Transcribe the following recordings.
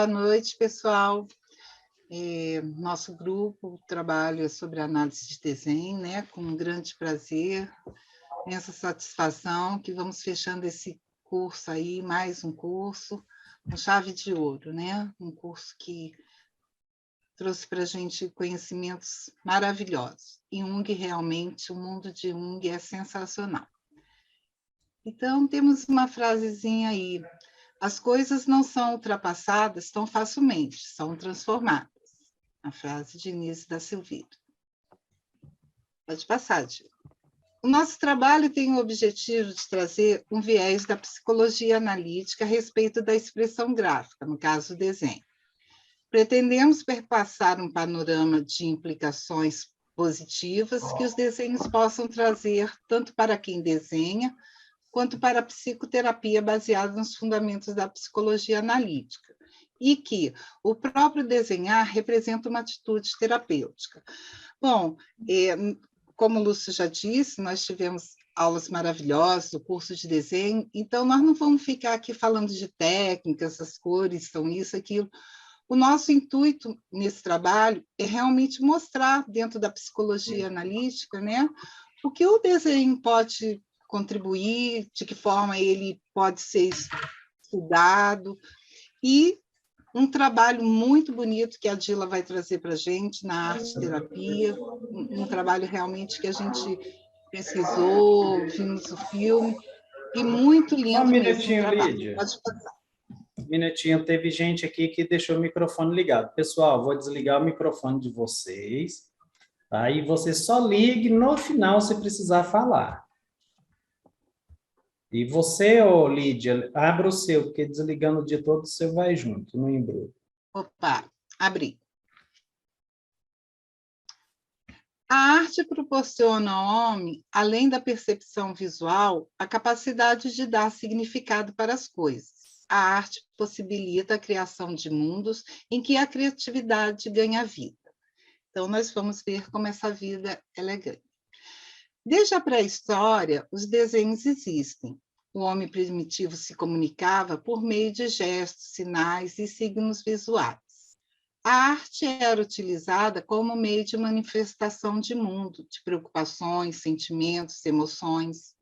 boa noite, pessoal. Nosso grupo trabalha sobre análise de desenho, né? Com um grande prazer, imensa satisfação que vamos fechando esse curso aí, mais um curso, com chave de ouro, né? Um curso que trouxe para a gente conhecimentos maravilhosos. E Jung, realmente, o mundo de Jung é sensacional. Então, temos uma frasezinha aí. As coisas não são ultrapassadas tão facilmente, são transformadas. A frase de Inês da Silveira. Pode passar, Diego. O nosso trabalho tem o objetivo de trazer um viés da psicologia analítica a respeito da expressão gráfica, no caso, o desenho. Pretendemos perpassar um panorama de implicações positivas que os desenhos possam trazer tanto para quem desenha, quanto para a psicoterapia baseada nos fundamentos da psicologia analítica, e que o próprio desenhar representa uma atitude terapêutica. Bom, como o Lúcio já disse, nós tivemos aulas maravilhosas, o curso de desenho, então nós não vamos ficar aqui falando de técnicas, as cores são isso, aquilo. O nosso intuito nesse trabalho é realmente mostrar, dentro da psicologia analítica, né, o que o desenho pode contribuir, de que forma ele pode ser estudado, e um trabalho muito bonito que a Dila vai trazer para a gente na arte-terapia, um trabalho realmente que a gente pesquisou, vimos o filme, e muito lindo Um mesmo o minutinho, trabalho. Lídia. Pode passar. Um minutinho, teve gente aqui que deixou o microfone ligado. Pessoal, vou desligar o microfone de vocês, tá? E você só ligue no final se precisar falar. E você, ô Lídia, abra o seu, porque desligando o dia todo, o seu vai junto, no embrulho. Opa, abri. A arte proporciona ao homem, além da percepção visual, a capacidade de dar significado para as coisas. A arte possibilita a criação de mundos em que a criatividade ganha vida. Então, nós vamos ver como essa vida ela é ganha. Desde a pré-história, os desenhos existem. O homem primitivo se comunicava por meio de gestos, sinais e signos visuais. A arte era utilizada como meio de manifestação de mundo, de preocupações, sentimentos, emoções.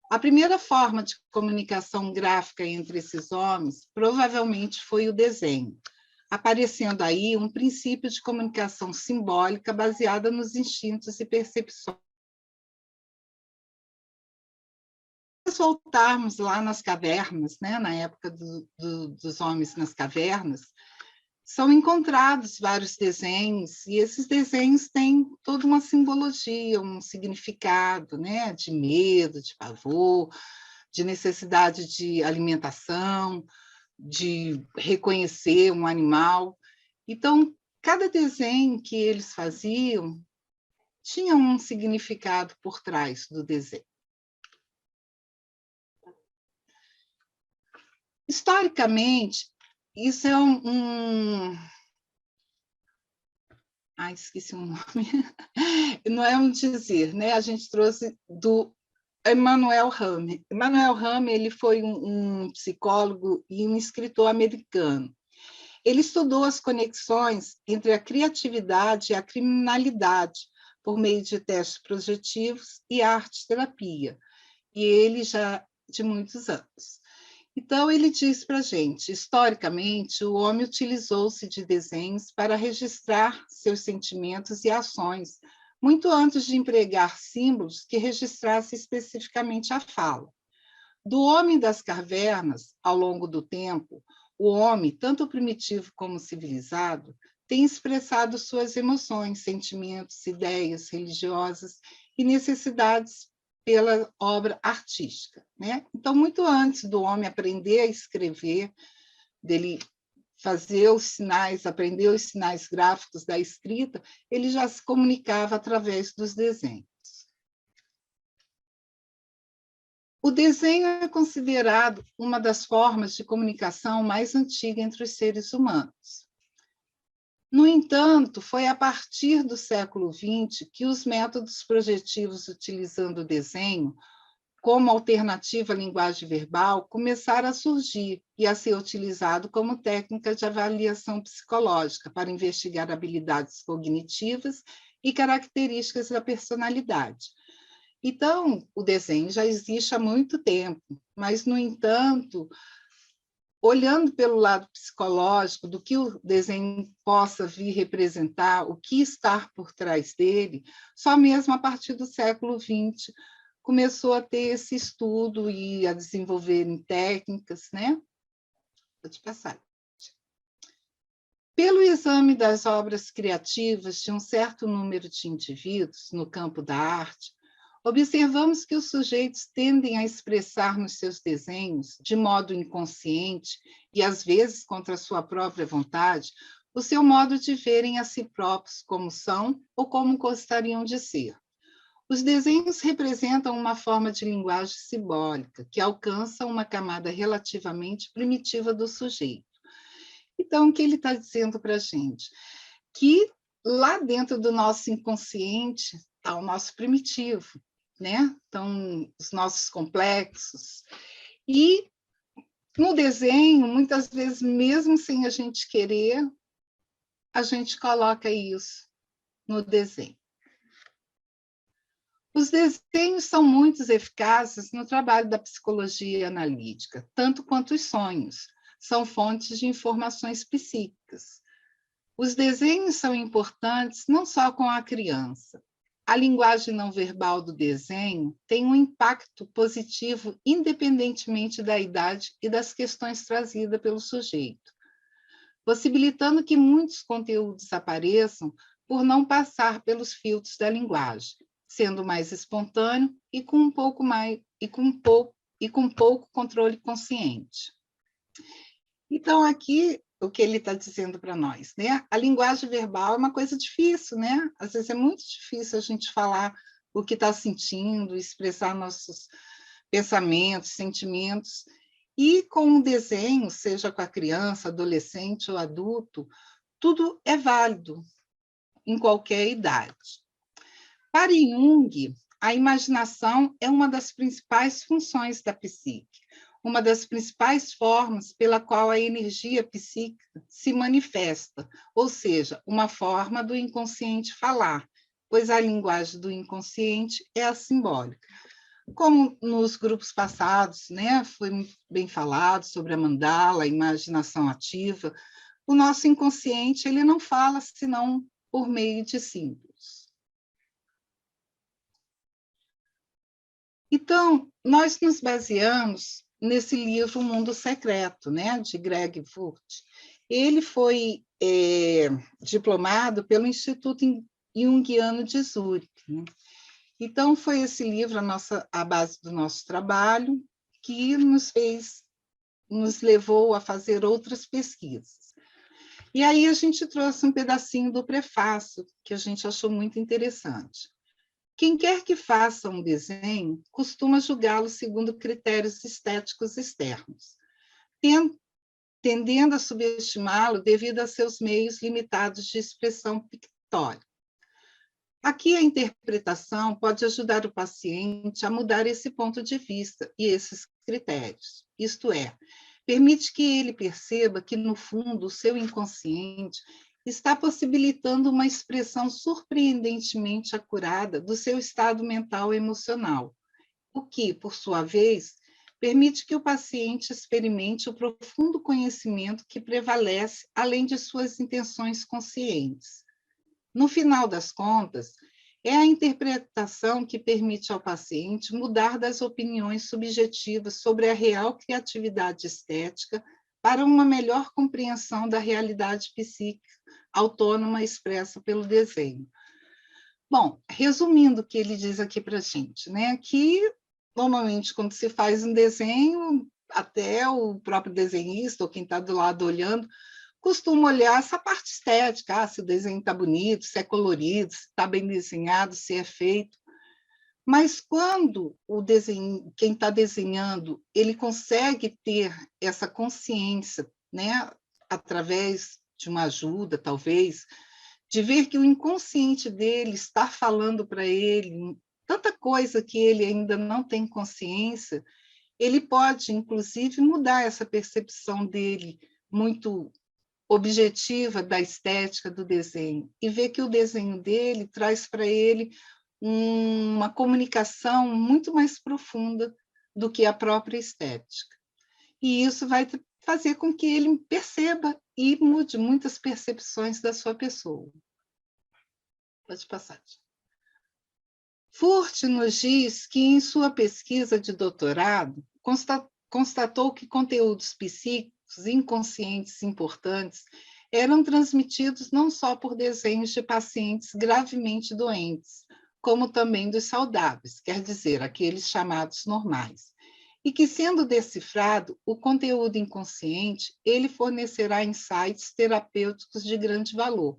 A primeira forma de comunicação gráfica entre esses homens provavelmente foi o desenho, aparecendo aí um princípio de comunicação simbólica baseada nos instintos e percepções. Se voltarmos lá nas cavernas, né, na época dos homens nas cavernas, são encontrados vários desenhos, e esses desenhos têm toda uma simbologia, um significado, né, de medo, de pavor, de necessidade de alimentação, de reconhecer um animal. Então, cada desenho que eles faziam tinha um significado por trás do desenho. Historicamente, isso é esqueci o nome. Não é um dizer, né? A gente trouxe do Emanuel Rame. Emanuel Rame, ele foi um psicólogo e um escritor americano. Ele estudou as conexões entre a criatividade e a criminalidade por meio de testes projetivos e arte-terapia, e ele já de muitos anos. Então, ele diz para a gente, historicamente, o homem utilizou-se de desenhos para registrar seus sentimentos e ações, muito antes de empregar símbolos que registrassem especificamente a fala. Do homem das cavernas, ao longo do tempo, o homem, tanto primitivo como civilizado, tem expressado suas emoções, sentimentos, ideias religiosas e necessidades pela obra artística, né? Então, muito antes do homem aprender a escrever, dele fazer os sinais, aprender os sinais gráficos da escrita, ele já se comunicava através dos desenhos. O desenho é considerado uma das formas de comunicação mais antiga entre os seres humanos. No entanto, foi a partir do século XX que os métodos projetivos utilizando o desenho como alternativa à linguagem verbal, começaram a surgir e a ser utilizado como técnica de avaliação psicológica para investigar habilidades cognitivas e características da personalidade. Então, o desenho já existe há muito tempo, mas, no entanto, olhando pelo lado psicológico, do que o desenho possa vir representar, o que está por trás dele, só mesmo a partir do século XX começou a ter esse estudo e a desenvolver técnicas, né? Pode passar. Pelo exame das obras criativas de um certo número de indivíduos no campo da arte, observamos que os sujeitos tendem a expressar nos seus desenhos, de modo inconsciente e às vezes contra a sua própria vontade, o seu modo de verem a si próprios como são ou como gostariam de ser. Os desenhos representam uma forma de linguagem simbólica que alcança uma camada relativamente primitiva do sujeito. Então, o que ele está dizendo para a gente? Que lá dentro do nosso inconsciente está o nosso primitivo, né? Então, os nossos complexos. E no desenho, muitas vezes, mesmo sem a gente querer, a gente coloca isso no desenho. Os desenhos são muito eficazes no trabalho da psicologia analítica, tanto quanto os sonhos. São fontes de informações psíquicas. Os desenhos são importantes não só com a criança. A linguagem não verbal do desenho tem um impacto positivo independentemente da idade e das questões trazidas pelo sujeito, possibilitando que muitos conteúdos apareçam por não passar pelos filtros da linguagem, sendo mais espontâneo e com pouco controle consciente. Então, aqui, o que ele está dizendo para nós, né? A linguagem verbal é uma coisa difícil, né? Às vezes é muito difícil a gente falar o que está sentindo, expressar nossos pensamentos, sentimentos, e com o desenho, seja com a criança, adolescente ou adulto, tudo é válido em qualquer idade. Para Jung, a imaginação é uma das principais funções da psique, uma das principais formas pela qual a energia psíquica se manifesta, ou seja, uma forma do inconsciente falar, pois a linguagem do inconsciente é a simbólica. Como nos grupos passados, né, foi muito bem falado sobre a mandala, a imaginação ativa, o nosso inconsciente ele não fala senão por meio de símbolos. Então, nós nos baseamos nesse livro O Mundo Secreto, né, de Greg Furt. Ele foi diplomado pelo Instituto Jungiano de Zurique, né? Então, foi esse livro a base do nosso trabalho, que nos levou a fazer outras pesquisas. E aí a gente trouxe um pedacinho do prefácio, que a gente achou muito interessante. Quem quer que faça um desenho costuma julgá-lo segundo critérios estéticos externos, tendendo a subestimá-lo devido a seus meios limitados de expressão pictórica. Aqui a interpretação pode ajudar o paciente a mudar esse ponto de vista e esses critérios, isto é, permite que ele perceba que, no fundo, o seu inconsciente está possibilitando uma expressão surpreendentemente acurada do seu estado mental e emocional, o que, por sua vez, permite que o paciente experimente o profundo conhecimento que prevalece além de suas intenções conscientes. No final das contas, é a interpretação que permite ao paciente mudar das opiniões subjetivas sobre a real criatividade estética para uma melhor compreensão da realidade psíquica autônoma expressa pelo desenho. Bom, resumindo o que ele diz aqui para a gente, né, que normalmente quando se faz um desenho, até o próprio desenhista ou quem está do lado olhando, costuma olhar essa parte estética, se o desenho está bonito, se é colorido, se está bem desenhado, se é feito. Mas quando quem está desenhando, ele consegue ter essa consciência, né, através de uma ajuda, talvez, de ver que o inconsciente dele está falando para ele tanta coisa que ele ainda não tem consciência, ele pode, inclusive, mudar essa percepção dele muito objetiva da estética do desenho e ver que o desenho dele traz para ele uma comunicação muito mais profunda do que a própria estética. E isso vai fazer com que ele perceba e mude muitas percepções da sua pessoa. Pode passar. Furt nos diz que, em sua pesquisa de doutorado, constatou que conteúdos psíquicos inconscientes importantes eram transmitidos não só por desenhos de pacientes gravemente doentes, como também dos saudáveis, quer dizer, aqueles chamados normais. E que, sendo decifrado, o conteúdo inconsciente, ele fornecerá insights terapêuticos de grande valor.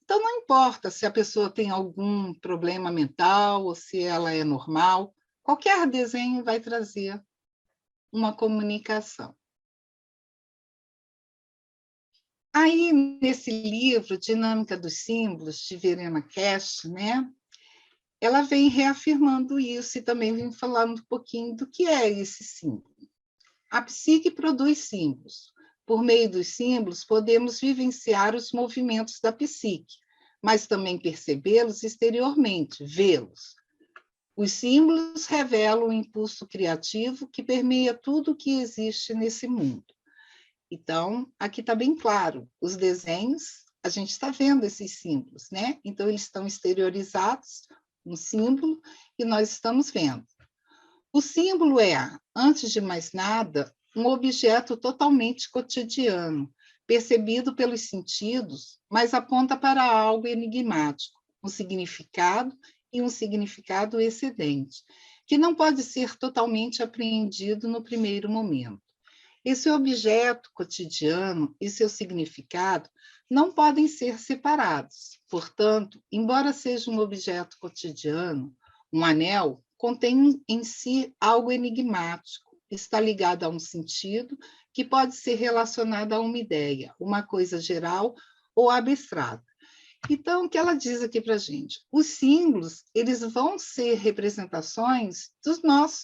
Então, não importa se a pessoa tem algum problema mental ou se ela é normal, qualquer desenho vai trazer uma comunicação. Aí, nesse livro, Dinâmica dos Símbolos, de Verena Cash, né, ela vem reafirmando isso e também vem falando um pouquinho do que é esse símbolo. A psique produz símbolos. Por meio dos símbolos, podemos vivenciar os movimentos da psique, mas também percebê-los exteriormente, vê-los. Os símbolos revelam o impulso criativo que permeia tudo o que existe nesse mundo. Então, aqui está bem claro, os desenhos, a gente está vendo esses símbolos, né? Então, eles estão exteriorizados, um símbolo, e nós estamos vendo. O símbolo é, antes de mais nada, um objeto totalmente cotidiano, percebido pelos sentidos, mas aponta para algo enigmático, um significado e um significado excedente, que não pode ser totalmente apreendido no primeiro momento. Esse objeto cotidiano e seu significado não podem ser separados. Portanto, embora seja um objeto cotidiano, um anel contém em si algo enigmático, está ligado a um sentido que pode ser relacionado a uma ideia, uma coisa geral ou abstrata. Então, o que ela diz aqui para a gente? Os símbolos, eles vão ser representações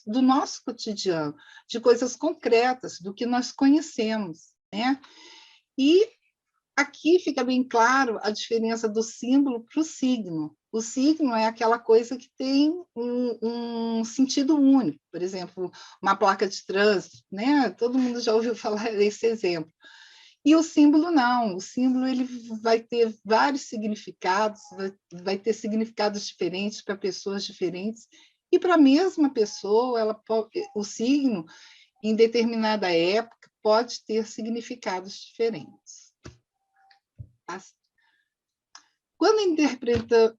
do nosso cotidiano, de coisas concretas, do que nós conhecemos, né? E aqui fica bem claro a diferença do símbolo para o signo. O signo é aquela coisa que tem um sentido único, por exemplo, uma placa de trânsito, né? Todo mundo já ouviu falar desse exemplo. E o símbolo não, o símbolo ele vai ter vários significados, vai ter significados diferentes para pessoas diferentes, e para a mesma pessoa, o signo, em determinada época, pode ter significados diferentes. Quando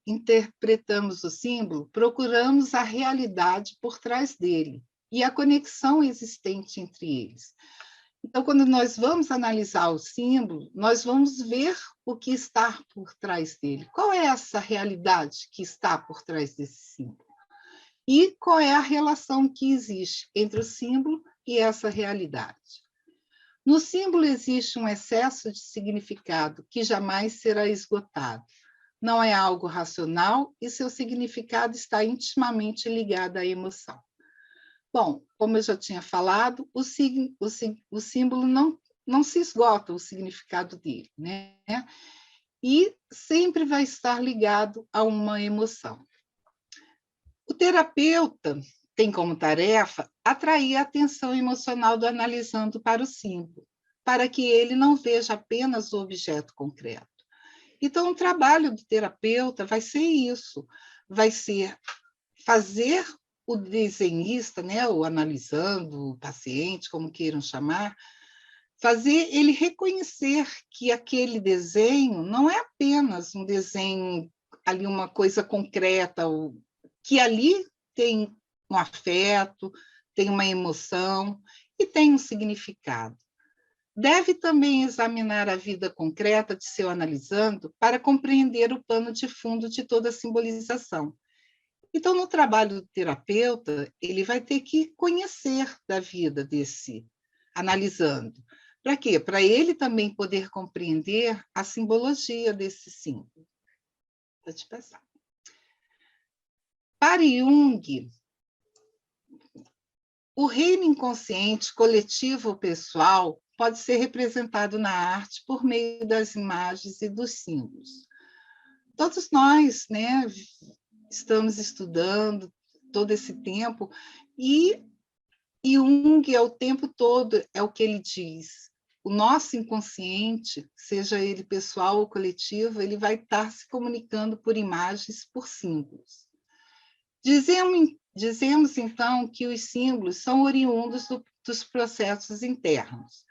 interpretamos o símbolo, procuramos a realidade por trás dele e a conexão existente entre eles. Então, quando nós vamos analisar o símbolo, nós vamos ver o que está por trás dele. Qual é essa realidade que está por trás desse símbolo? E qual é a relação que existe entre o símbolo e essa realidade? No símbolo existe um excesso de significado que jamais será esgotado. Não é algo racional e seu significado está intimamente ligado à emoção. Bom, como eu já tinha falado, o símbolo não se esgota o significado dele, né? E sempre vai estar ligado a uma emoção. O terapeuta tem como tarefa atrair a atenção emocional do analisando para o símbolo, para que ele não veja apenas o objeto concreto. Então, o trabalho do terapeuta vai ser isso, vai ser fazer o desenhista, né, o analisando, o paciente, como queiram chamar, fazer ele reconhecer que aquele desenho não é apenas um desenho, ali uma coisa concreta, que ali tem um afeto, tem uma emoção e tem um significado. Deve também examinar a vida concreta de seu analisando para compreender o pano de fundo de toda a simbolização. Então, no trabalho do terapeuta, ele vai ter que conhecer da vida desse analisando. Para quê? Para ele também poder compreender a simbologia desse símbolo. Vou te passar. Para Jung, o reino inconsciente, coletivo ou pessoal, pode ser representado na arte por meio das imagens e dos símbolos. Todos nós, né, estamos estudando todo esse tempo e Jung, o tempo todo, é o que ele diz. O nosso inconsciente, seja ele pessoal ou coletivo, ele vai estar se comunicando por imagens, por símbolos. Dizemos, então, que os símbolos são oriundos dos processos internos.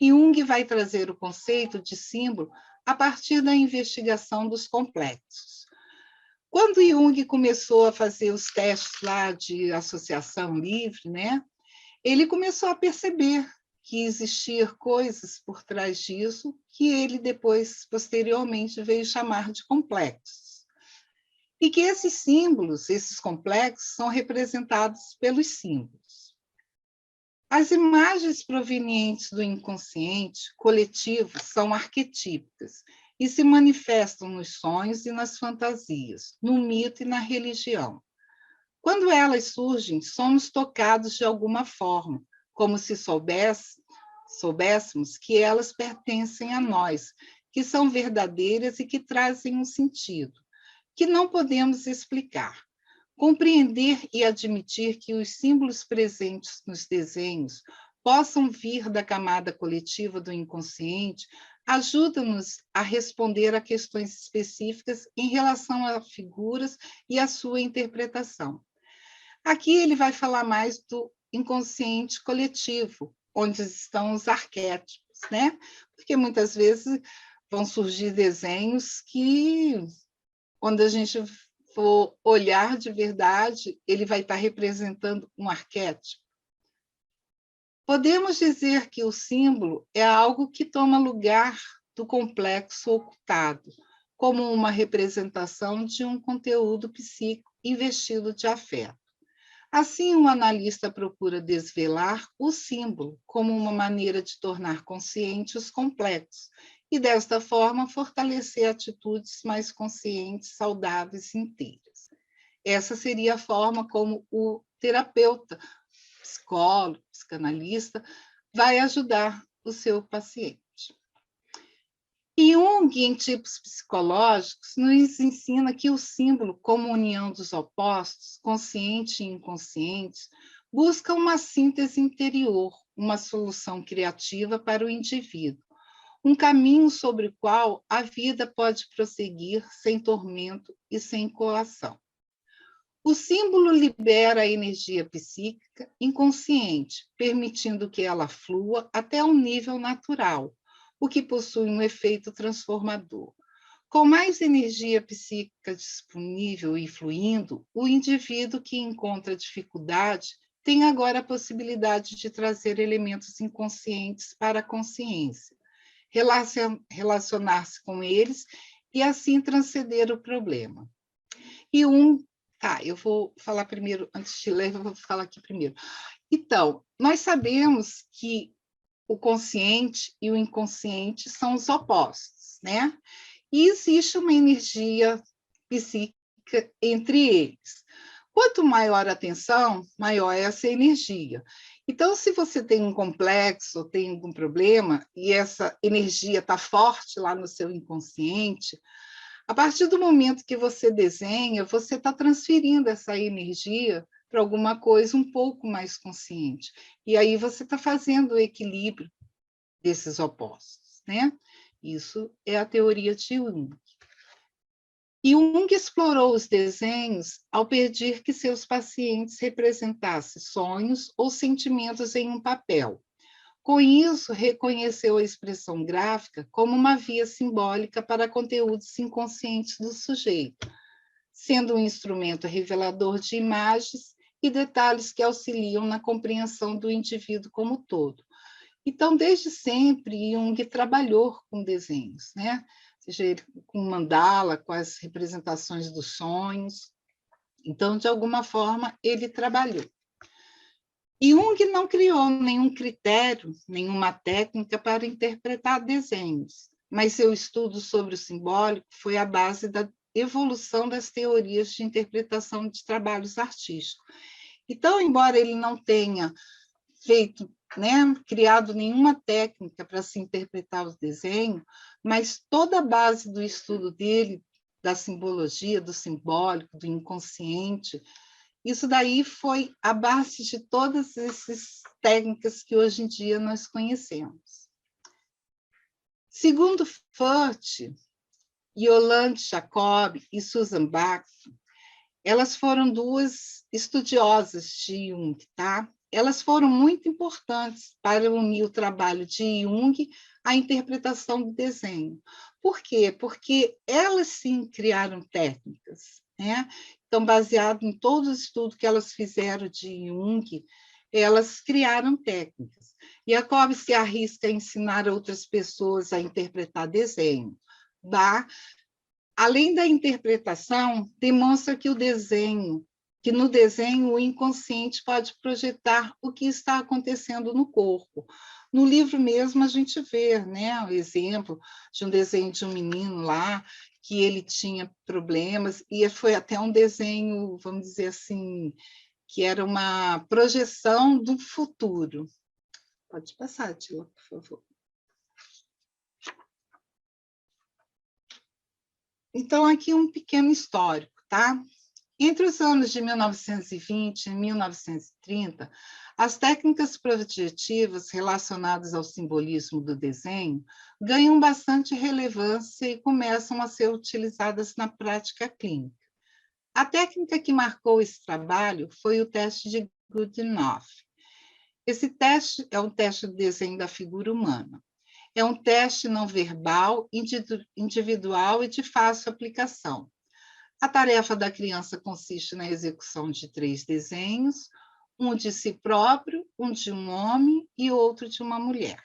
Jung vai trazer o conceito de símbolo a partir da investigação dos complexos. Quando Jung começou a fazer os testes lá de associação livre, né, ele começou a perceber que existiam coisas por trás disso que ele depois, posteriormente, veio chamar de complexos. E que esses símbolos, esses complexos, são representados pelos símbolos. As imagens provenientes do inconsciente coletivo são arquetípicas e se manifestam nos sonhos e nas fantasias, no mito e na religião. Quando elas surgem, somos tocados de alguma forma, como se soubéssemos que elas pertencem a nós, que são verdadeiras e que trazem um sentido, que não podemos explicar. Compreender e admitir que os símbolos presentes nos desenhos possam vir da camada coletiva do inconsciente ajuda-nos a responder a questões específicas em relação a figuras e a sua interpretação. Aqui ele vai falar mais do inconsciente coletivo, onde estão os arquétipos, né? Porque muitas vezes vão surgir desenhos que, quando a gente for olhar de verdade, ele vai estar representando um arquétipo. Podemos dizer que o símbolo é algo que toma lugar do complexo ocultado, como uma representação de um conteúdo psíquico investido de afeto. Assim, o analista procura desvelar o símbolo como uma maneira de tornar consciente os complexos e, desta forma, fortalecer atitudes mais conscientes, saudáveis e inteiras. Essa seria a forma como o terapeuta, psicólogo, psicanalista, vai ajudar o seu paciente. Jung, em tipos psicológicos, nos ensina que o símbolo, como união dos opostos, consciente e inconsciente, busca uma síntese interior, uma solução criativa para o indivíduo, um caminho sobre o qual a vida pode prosseguir sem tormento e sem coação. O símbolo libera a energia psíquica inconsciente, permitindo que ela flua até um nível natural, o que possui um efeito transformador. Com mais energia psíquica disponível e fluindo, o indivíduo que encontra dificuldade tem agora a possibilidade de trazer elementos inconscientes para a consciência, relacionar-se com eles e assim transcender o problema. Eu vou falar primeiro, antes de ler, eu vou falar aqui primeiro. Então, nós sabemos que o consciente e o inconsciente são os opostos, né? E existe uma energia psíquica entre eles. Quanto maior a tensão, maior é essa energia. Então, se você tem um complexo ou tem algum problema e essa energia está forte lá no seu inconsciente, a partir do momento que você desenha, você está transferindo essa energia para alguma coisa um pouco mais consciente. E aí você está fazendo o equilíbrio desses opostos, né? Isso é a teoria de Jung. E Jung explorou os desenhos ao pedir que seus pacientes representassem sonhos ou sentimentos em um papel. Com isso, reconheceu a expressão gráfica como uma via simbólica para conteúdos inconscientes do sujeito, sendo um instrumento revelador de imagens e detalhes que auxiliam na compreensão do indivíduo como todo. Então, desde sempre, Jung trabalhou com desenhos, né? Seja ele com mandala, com as representações dos sonhos. Então, de alguma forma, ele trabalhou. Jung não criou nenhum critério, nenhuma técnica para interpretar desenhos, mas seu estudo sobre o simbólico foi a base evolução das teorias de interpretação de trabalhos artísticos. Então, embora ele não tenha feito, né, criado nenhuma técnica para se interpretar o desenho, mas toda a base do estudo dele, da simbologia, do simbólico, do inconsciente, isso daí foi a base de todas essas técnicas que hoje em dia nós conhecemos. Segundo Furth, Yolande Jacob e Susan Bach, elas foram duas estudiosas de Jung, tá? Elas foram muito importantes para unir o trabalho de Jung à interpretação do desenho. Por quê? Porque elas sim criaram técnicas, né? Então, baseado em todo o estudo que elas fizeram de Jung, elas criaram técnicas. Jacob se arrisca a ensinar outras pessoas a interpretar desenho. Bach, além da interpretação, demonstra que no desenho o inconsciente pode projetar o que está acontecendo no corpo. No livro mesmo a gente vê, né, o exemplo de um desenho de um menino lá que ele tinha problemas e foi até um desenho, vamos dizer assim, que era uma projeção do futuro. Pode passar, Tila, por favor. Então, aqui um pequeno histórico, tá? Entre os anos de 1920 e 1930, as técnicas projetivas relacionadas ao simbolismo do desenho ganham bastante relevância e começam a ser utilizadas na prática clínica. A técnica que marcou esse trabalho foi o teste de Goodenough. Esse teste é um teste do desenho da figura humana. É um teste não verbal, individual e de fácil aplicação. A tarefa da criança consiste na execução de 3 desenhos, um de si próprio, um de um homem e outro de uma mulher.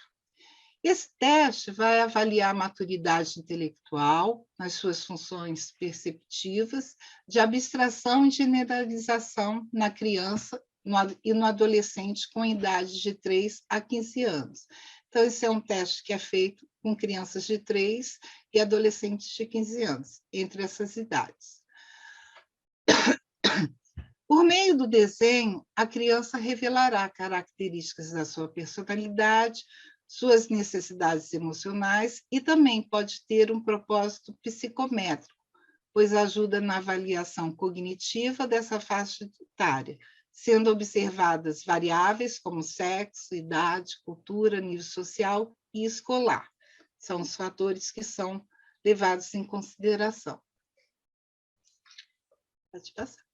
Esse teste vai avaliar a maturidade intelectual nas suas funções perceptivas, de abstração e generalização na criança e no adolescente com idade de 3 a 15 anos. Então, esse é um teste que é feito com crianças de 3 e adolescentes de 15 anos, entre essas idades. Por meio do desenho, a criança revelará características da sua personalidade, suas necessidades emocionais e também pode ter um propósito psicométrico, pois ajuda na avaliação cognitiva dessa faixa etária, sendo observadas variáveis como sexo, idade, cultura, nível social e escolar. São os fatores que são levados em consideração. Pode passar.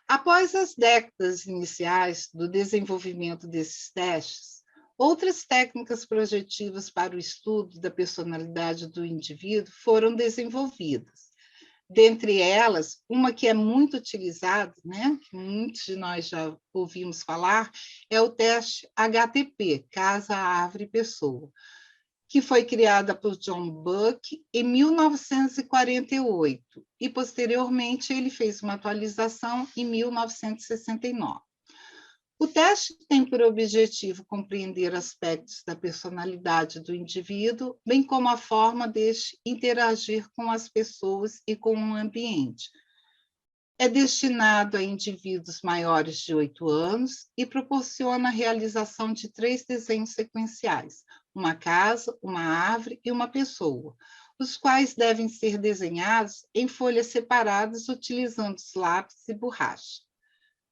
Após as décadas iniciais do desenvolvimento desses testes, outras técnicas projetivas para o estudo da personalidade do indivíduo foram desenvolvidas. Dentre elas, uma que é muito utilizada, né, que muitos de nós já ouvimos falar, é o teste HTP, Casa, Árvore, Pessoa, que foi criada por John Buck em 1948 e, posteriormente, ele fez uma atualização em 1969. O teste tem por objetivo compreender aspectos da personalidade do indivíduo, bem como a forma deste interagir com as pessoas e com o ambiente. É destinado a indivíduos maiores de 8 anos e proporciona a realização de 3 desenhos sequenciais, uma casa, uma árvore e uma pessoa, os quais devem ser desenhados em folhas separadas utilizando lápis e borracha.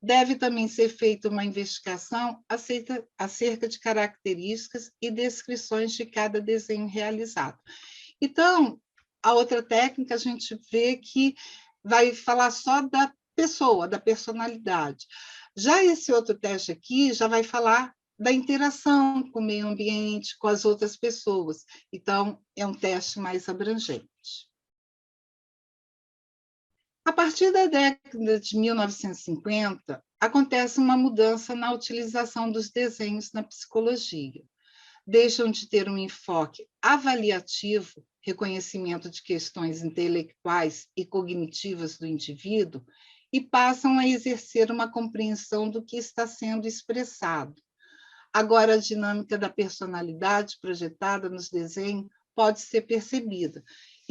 Deve também ser feita uma investigação acerca de características e descrições de cada desenho realizado. Então, a outra técnica a gente vê que vai falar só da pessoa, da personalidade. Já esse outro teste aqui já vai falar da interação com o meio ambiente, com as outras pessoas. Então, é um teste mais abrangente. A partir da década de 1950, acontece uma mudança na utilização dos desenhos na psicologia. Deixam de ter um enfoque avaliativo, reconhecimento de questões intelectuais e cognitivas do indivíduo, e passam a exercer uma compreensão do que está sendo expressado. Agora, a dinâmica da personalidade projetada nos desenhos pode ser percebida.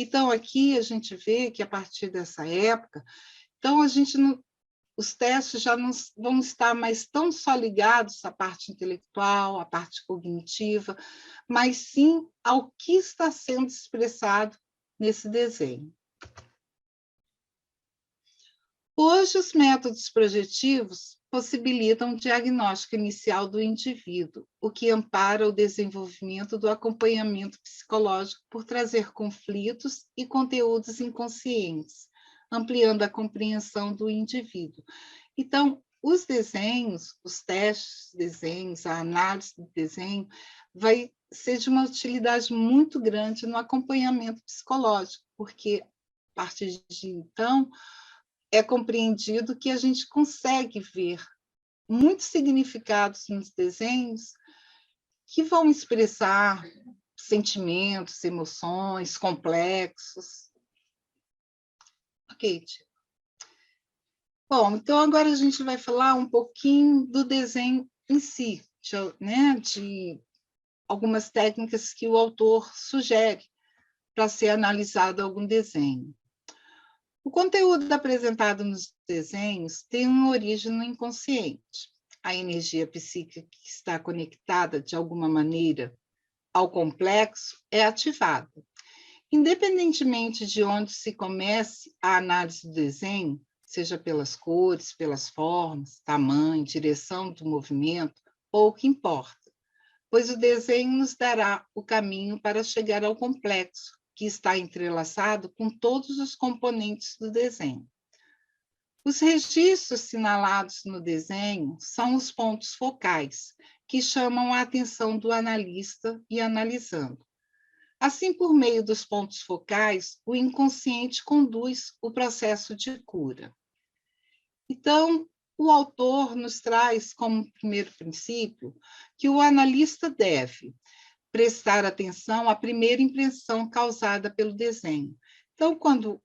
Então, aqui a gente vê que, a partir dessa época, então, a gente não, os testes já não vão estar mais tão só ligados à parte intelectual, à parte cognitiva, mas sim ao que está sendo expressado nesse desenho. Hoje, os métodos projetivos possibilitam o diagnóstico inicial do indivíduo, o que ampara o desenvolvimento do acompanhamento psicológico por trazer conflitos e conteúdos inconscientes, ampliando a compreensão do indivíduo. Então, os desenhos, os testes de desenhos, a análise do desenho, vai ser de uma utilidade muito grande no acompanhamento psicológico, porque, a partir de então, é compreendido que a gente consegue ver muitos significados nos desenhos que vão expressar sentimentos, emoções complexos. Ok, tia. Bom, então agora a gente vai falar um pouquinho do desenho em si, de algumas técnicas que o autor sugere para ser analisado algum desenho. O conteúdo apresentado nos desenhos tem uma origem no inconsciente. A energia psíquica que está conectada, de alguma maneira, ao complexo é ativada. Independentemente de onde se comece a análise do desenho, seja pelas cores, pelas formas, tamanho, direção do movimento, pouco importa, pois o desenho nos dará o caminho para chegar ao complexo, que está entrelaçado com todos os componentes do desenho. Os registros sinalados no desenho são os pontos focais, que chamam a atenção do analista e analisando. Assim, por meio dos pontos focais, o inconsciente conduz o processo de cura. Então, o autor nos traz como primeiro princípio que o analista deve prestar atenção à primeira impressão causada pelo desenho. Então, quando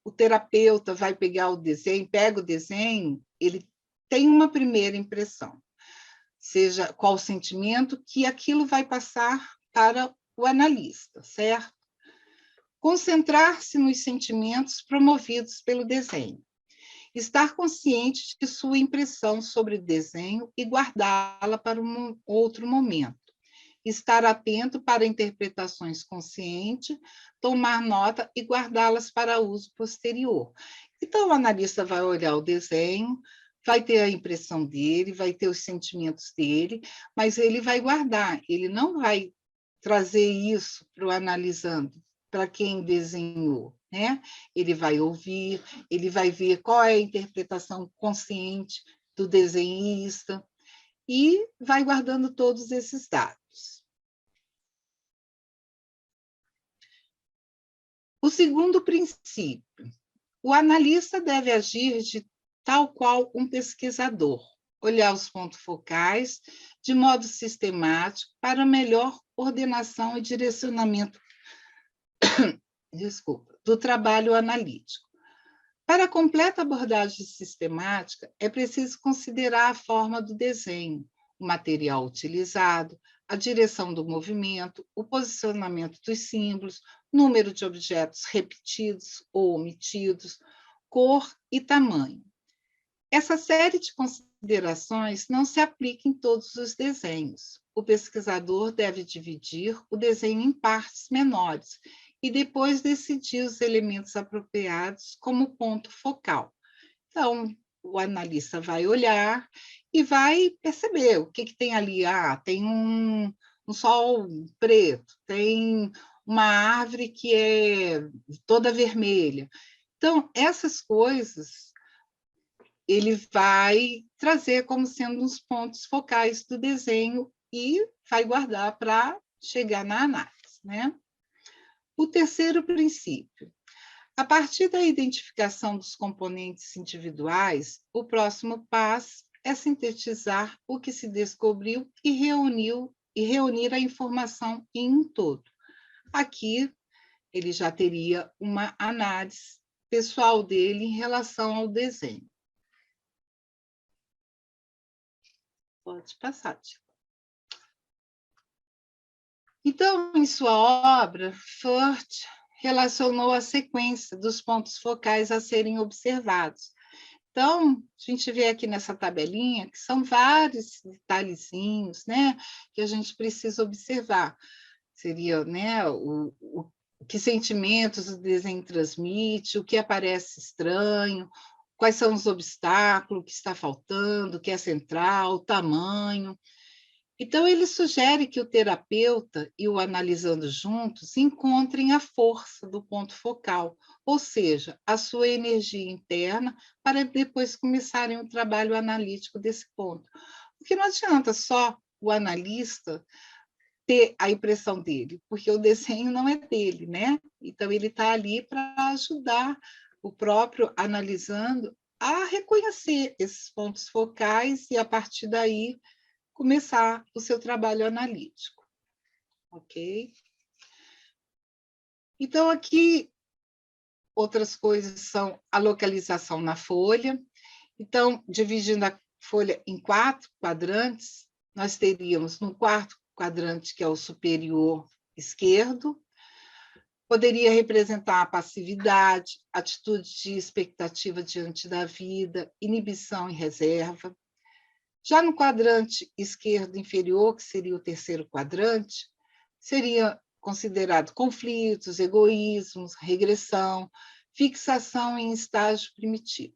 o terapeuta vai pegar o desenho, pega o desenho, ele tem uma primeira impressão, seja qual o sentimento que aquilo vai passar para o analista, certo? Concentrar-se nos sentimentos promovidos pelo desenho. Estar consciente de sua impressão sobre o desenho e guardá-la para um outro momento. Estar atento para interpretações conscientes, tomar nota e guardá-las para uso posterior. Então, o analista vai olhar o desenho, vai ter a impressão dele, vai ter os sentimentos dele, mas ele vai guardar, ele não vai trazer isso para o analisando, para quem desenhou, né? Ele vai ouvir, ele vai ver qual é a interpretação consciente do desenhista e vai guardando todos esses dados. O segundo princípio, o analista deve agir de tal qual um pesquisador, olhar os pontos focais de modo sistemático para melhor ordenação e direcionamento do trabalho analítico. Para a completa abordagem sistemática, é preciso considerar a forma do desenho, o material utilizado, a direção do movimento, o posicionamento dos símbolos, número de objetos repetidos ou omitidos, cor e tamanho. Essa série de considerações não se aplica em todos os desenhos. O pesquisador deve dividir o desenho em partes menores e depois decidir os elementos apropriados como ponto focal. Então, o analista vai olhar e vai perceber o que tem ali. Ah, tem um sol preto, tem uma árvore que é toda vermelha. Então, essas coisas ele vai trazer como sendo os pontos focais do desenho e vai guardar para chegar na análise, né? O terceiro princípio. A partir da identificação dos componentes individuais, o próximo passo é sintetizar o que se descobriu e reunir a informação em um todo. Aqui, ele já teria uma análise pessoal dele em relação ao desenho. Pode passar, Tico. Então, em sua obra, Furth relacionou a sequência dos pontos focais a serem observados. Então, a gente vê aqui nessa tabelinha que são vários detalhezinhos, né, que a gente precisa observar. Seria, né, o que sentimentos o desenho transmite, o que aparece estranho, quais são os obstáculos, o que está faltando, o que é central, o tamanho. Então, ele sugere que o terapeuta e o analisando juntos encontrem a força do ponto focal, ou seja, a sua energia interna, para depois começarem o trabalho analítico desse ponto. Porque não adianta só o analista ter a impressão dele, porque o desenho não é dele, né? Então, ele está ali para ajudar o próprio analisando a reconhecer esses pontos focais e, a partir daí, começar o seu trabalho analítico, ok? Então, aqui, outras coisas são a localização na folha. Então, dividindo a folha em 4 quadrantes, nós teríamos no quarto quadrante, que é o superior esquerdo, poderia representar a passividade, atitude de expectativa diante da vida, inibição e reserva. Já no quadrante esquerdo inferior, que seria o terceiro quadrante, seria considerado conflitos, egoísmos, regressão, fixação em estágio primitivo.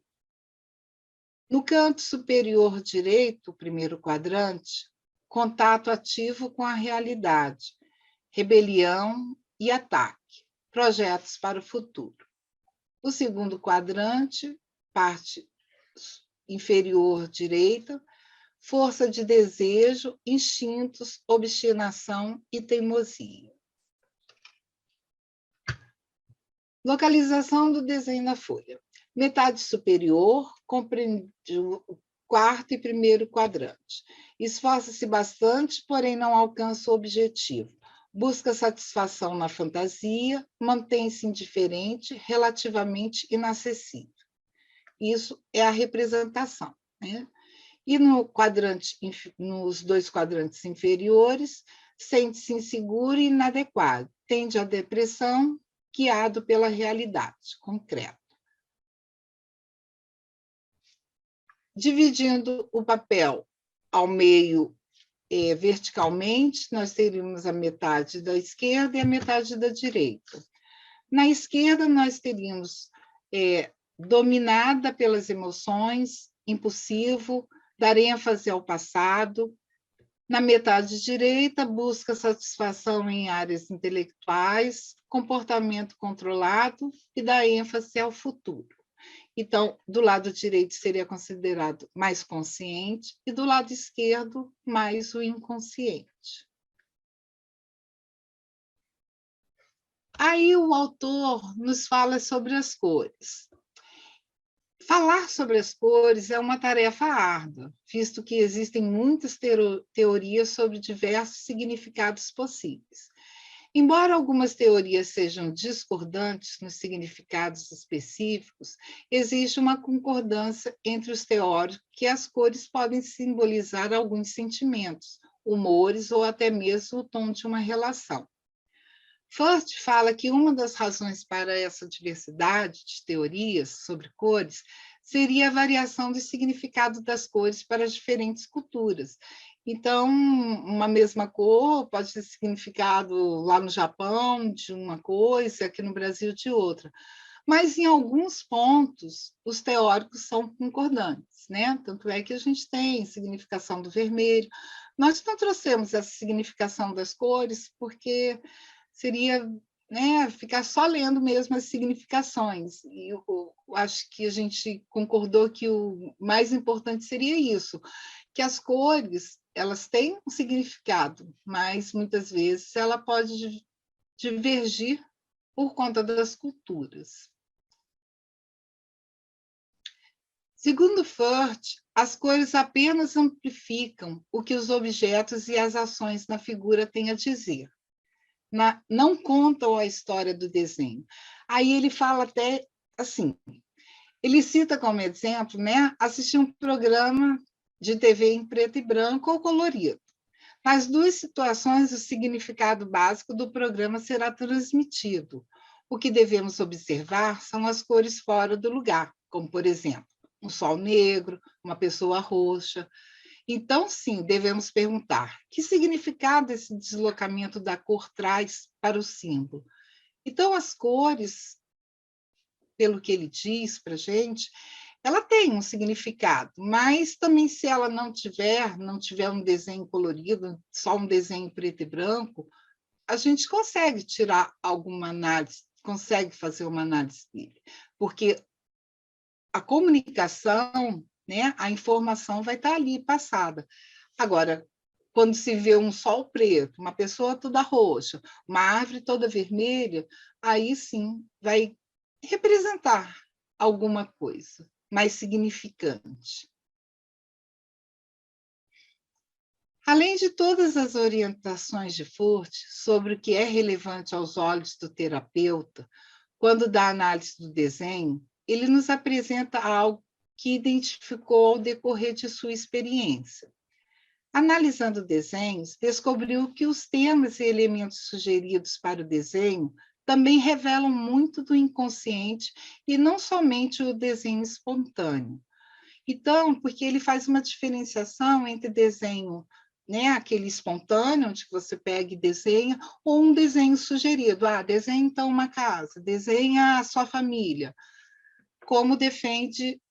No canto superior direito, o primeiro quadrante, contato ativo com a realidade, rebelião e ataque, projetos para o futuro. O segundo quadrante, parte inferior direita, força de desejo, instintos, obstinação e teimosia. Localização do desenho na folha. Metade superior compreende o quarto e primeiro quadrante. Esforça-se bastante, porém não alcança o objetivo. Busca satisfação na fantasia, mantém-se indiferente, relativamente inacessível. Isso é a representação, né? E no quadrante, nos 2 quadrantes inferiores, sente-se inseguro e inadequado, tende à depressão, guiado pela realidade concreta. Dividindo o papel ao meio verticalmente, nós teríamos a metade da esquerda e a metade da direita. Na esquerda, nós teríamos dominada pelas emoções, impulsivo, dar ênfase ao passado. Na metade direita, busca satisfação em áreas intelectuais, comportamento controlado e dá ênfase ao futuro. Então, do lado direito seria considerado mais consciente e do lado esquerdo, mais o inconsciente. Aí o autor nos fala sobre as cores. Falar sobre as cores é uma tarefa árdua, visto que existem muitas teorias sobre diversos significados possíveis. Embora algumas teorias sejam discordantes nos significados específicos, existe uma concordância entre os teóricos que as cores podem simbolizar alguns sentimentos, humores ou até mesmo o tom de uma relação. Furth fala que uma das razões para essa diversidade de teorias sobre cores seria a variação do significado das cores para as diferentes culturas. Então, uma mesma cor pode ter significado lá no Japão de uma coisa, aqui no Brasil de outra. Mas, em alguns pontos, os teóricos são concordantes, né? Tanto é que a gente tem significação do vermelho. Nós não trouxemos essa significação das cores porque seria, né, ficar só lendo mesmo as significações. E eu acho que a gente concordou que o mais importante seria isso, que as cores, elas têm um significado, mas muitas vezes ela pode divergir por conta das culturas. Segundo Furth, as cores apenas amplificam o que os objetos e as ações na figura têm a dizer. Não contam a história do desenho. Aí ele fala até assim, ele cita como exemplo, né, assistir um programa de TV em preto e branco ou colorido. Nas duas situações, o significado básico do programa será transmitido. O que devemos observar são as cores fora do lugar, como, por exemplo, um sol negro, uma pessoa roxa. Então, sim, devemos perguntar: que significado esse deslocamento da cor traz para o símbolo? Então, as cores, pelo que ele diz para a gente, ela tem um significado, mas também se ela não tiver um desenho colorido, só um desenho preto e branco, a gente consegue tirar alguma análise, consegue fazer uma análise dele, porque a comunicação, né, a informação vai estar ali passada. Agora, quando se vê um sol preto, uma pessoa toda roxa, uma árvore toda vermelha, aí sim vai representar alguma coisa mais significante. Além de todas as orientações de Furt sobre o que é relevante aos olhos do terapeuta, quando dá análise do desenho, ele nos apresenta algo que identificou ao decorrer de sua experiência. Analisando desenhos, descobriu que os temas e elementos sugeridos para o desenho também revelam muito do inconsciente e não somente o desenho espontâneo. Então, porque ele faz uma diferenciação entre desenho, né, aquele espontâneo, onde você pega e desenha, ou um desenho sugerido. Desenha então uma casa, desenha a sua família, como defende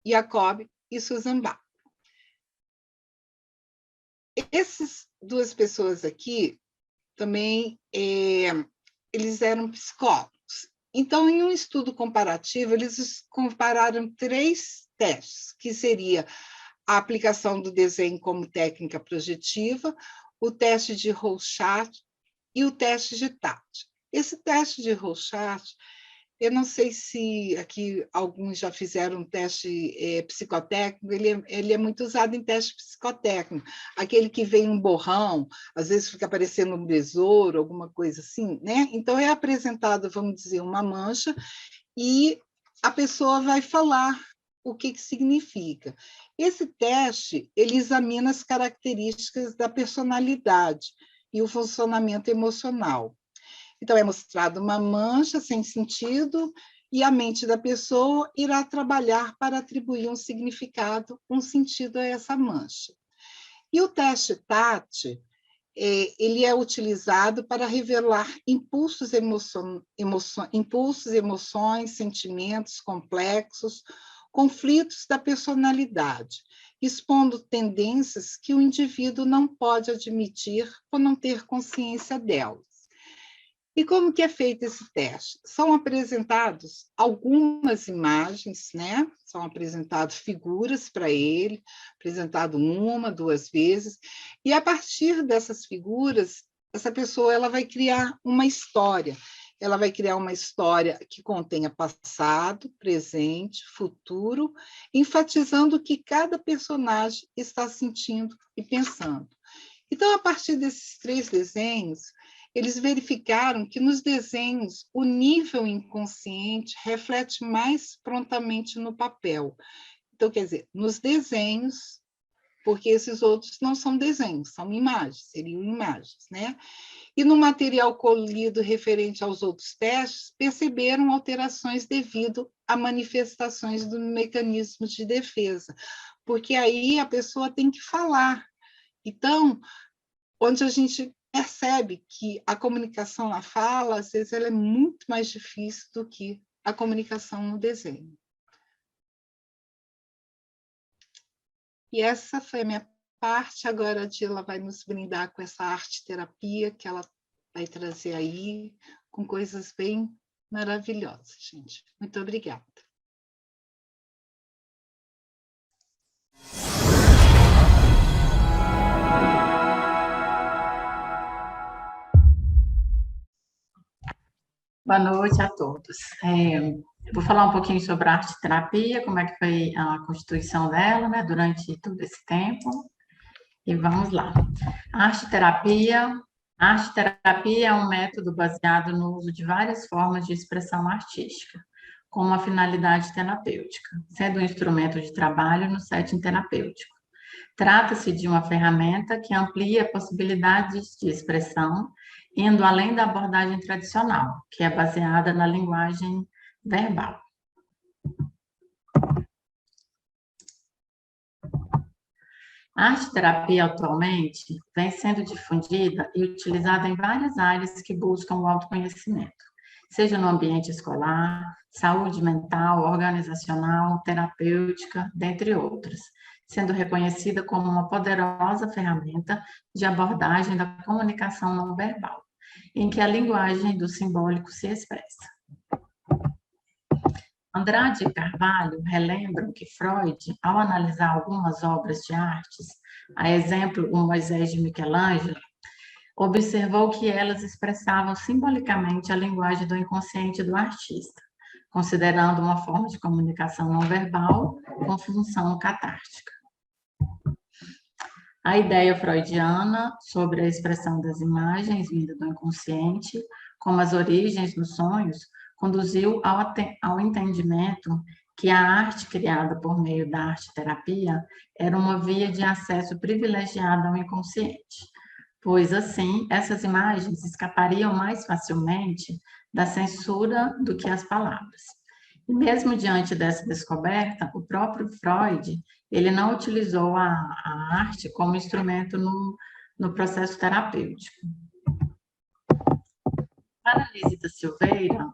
Jacob e Susan Bach. Essas duas pessoas aqui também, eles eram psicólogos. Então, em um estudo comparativo, eles compararam 3 testes, que seria a aplicação do desenho como técnica projetiva, o teste de Rorschach e o teste de Taft. Esse teste de Rorschach, eu não sei se aqui alguns já fizeram um teste psicotécnico, ele é muito usado em teste psicotécnico, aquele que vem um borrão, às vezes fica aparecendo um besouro, alguma coisa assim, né? Então, é apresentado, vamos dizer, uma mancha, e a pessoa vai falar o que significa. Esse teste, ele examina as características da personalidade e o funcionamento emocional. Então, é mostrada uma mancha sem sentido e a mente da pessoa irá trabalhar para atribuir um significado, um sentido a essa mancha. E o teste TAT, ele é utilizado para revelar impulsos, emoções, sentimentos complexos, conflitos da personalidade, expondo tendências que o indivíduo não pode admitir por não ter consciência delas. E como que é feito esse teste? São apresentados algumas imagens, né? São apresentadas figuras para ele, apresentado 1, 2 vezes, e a partir dessas figuras, essa pessoa ela vai criar uma história. Ela vai criar uma história que contenha passado, presente, futuro, enfatizando o que cada personagem está sentindo e pensando. Então, a partir desses 3 desenhos, eles verificaram que nos desenhos o nível inconsciente reflete mais prontamente no papel. Então, quer dizer, nos desenhos, porque esses outros não são desenhos, são imagens, seriam imagens, né? E no material colhido referente aos outros testes, perceberam alterações devido a manifestações do mecanismo de defesa, porque aí a pessoa tem que falar. Então, onde a gente percebe que a comunicação na fala, às vezes, ela é muito mais difícil do que a comunicação no desenho. E essa foi a minha parte. Agora a Dila vai nos brindar com essa arte-terapia que ela vai trazer aí, com coisas bem maravilhosas, gente. Muito obrigada. Boa noite a todos. Eu vou falar um pouquinho sobre a arte-terapia, como é que foi a constituição dela, né, durante todo esse tempo. E vamos lá. A arte-terapia é um método baseado no uso de várias formas de expressão artística, com uma finalidade terapêutica, sendo um instrumento de trabalho no setting terapêutico. Trata-se de uma ferramenta que amplia possibilidades de expressão, indo além da abordagem tradicional, que é baseada na linguagem verbal. A arte-terapia atualmente vem sendo difundida e utilizada em várias áreas que buscam o autoconhecimento, seja no ambiente escolar, saúde mental, organizacional, terapêutica, dentre outras, sendo reconhecida como uma poderosa ferramenta de abordagem da comunicação não verbal, em que a linguagem do simbólico se expressa. Andrade e Carvalho relembram que Freud, ao analisar algumas obras de artes, a exemplo, o Moisés de Michelangelo, observou que elas expressavam simbolicamente a linguagem do inconsciente do artista, considerando uma forma de comunicação não verbal com função catártica. A ideia freudiana sobre a expressão das imagens vinda do inconsciente, como as origens dos sonhos, conduziu ao entendimento que a arte criada por meio da arte-terapia era uma via de acesso privilegiada ao inconsciente, pois, assim, essas imagens escapariam mais facilmente da censura do que as palavras. E mesmo diante dessa descoberta, o próprio Freud, ele não utilizou a arte como instrumento no processo terapêutico. Para Lise da Silveira,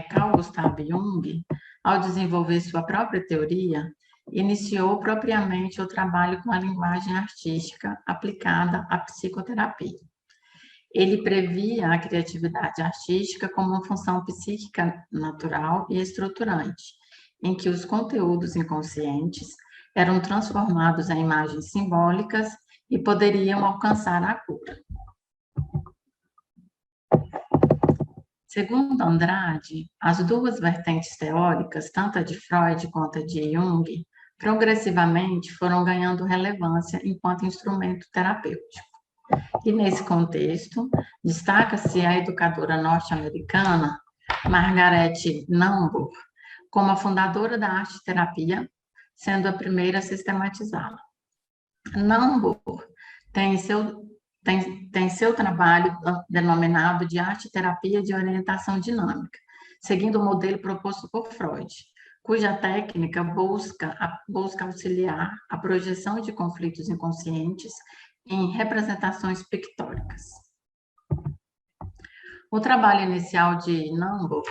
Carl Gustav Jung, ao desenvolver sua própria teoria, iniciou propriamente o trabalho com a linguagem artística aplicada à psicoterapia. Ele previa a criatividade artística como uma função psíquica natural e estruturante, em que os conteúdos inconscientes eram transformados em imagens simbólicas e poderiam alcançar a cura. Segundo Andrade, as duas vertentes teóricas, tanto a de Freud quanto a de Jung, progressivamente foram ganhando relevância enquanto instrumento terapêutico. E nesse contexto, destaca-se a educadora norte-americana Margaret Naumburg como a fundadora da arte-terapia, sendo a primeira a sistematizá-la. Naumburg tem seu trabalho denominado de arte-terapia de orientação dinâmica, seguindo o modelo proposto por Freud, cuja técnica busca auxiliar a projeção de conflitos inconscientes em representações pictóricas. O trabalho inicial de Naumburg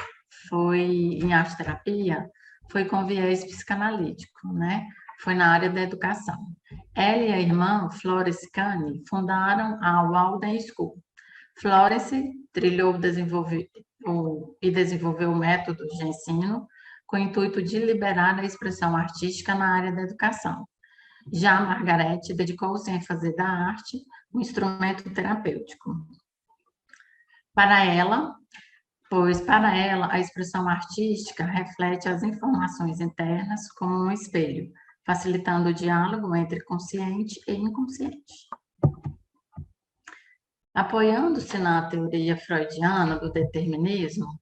em arte-terapia foi com viés psicanalítico, né? Foi na área da educação. Ela e a irmã Florence Kane fundaram a Walden School. Florence trilhou e desenvolveu métodos de ensino com o intuito de liberar a expressão artística na área da educação. Já Margaret dedicou-se a fazer da arte um instrumento terapêutico. Para ela, a expressão artística reflete as informações internas como um espelho, facilitando o diálogo entre consciente e inconsciente. Apoiando-se na teoria freudiana do determinismo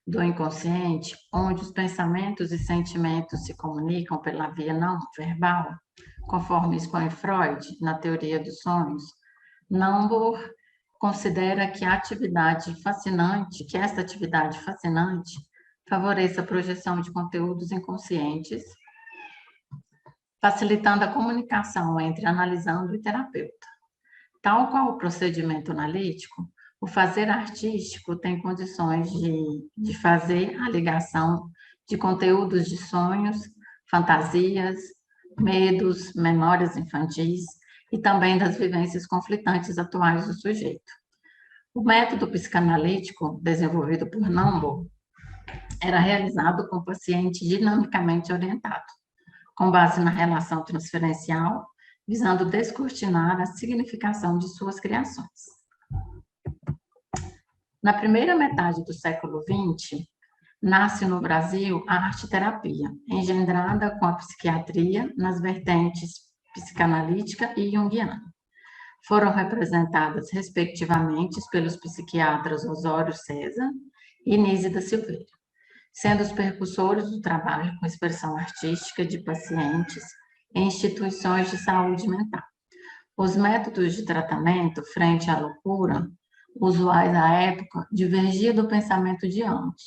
do inconsciente, onde os pensamentos e sentimentos se comunicam pela via não verbal, conforme expõe Freud na teoria dos sonhos, Naumburg considera que esta atividade fascinante favoreça a projeção de conteúdos inconscientes, facilitando a comunicação entre analisando e terapeuta. Tal qual o procedimento analítico, o fazer artístico tem condições de fazer a ligação de conteúdos de sonhos, fantasias, medos, memórias infantis e também das vivências conflitantes atuais do sujeito. O método psicanalítico desenvolvido por Naumburg era realizado com o paciente dinamicamente orientado, com base na relação transferencial, visando descortinar a significação de suas criações. Na primeira metade do século XX, nasce no Brasil a arte-terapia, engendrada com a psiquiatria nas vertentes psicanalítica e junguiana. Foram representadas, respectivamente, pelos psiquiatras Osório César e Nise da Silveira, sendo os percussores do trabalho com expressão artística de pacientes em instituições de saúde mental. Os métodos de tratamento frente à loucura, usuais à época, divergiam do pensamento de ambos,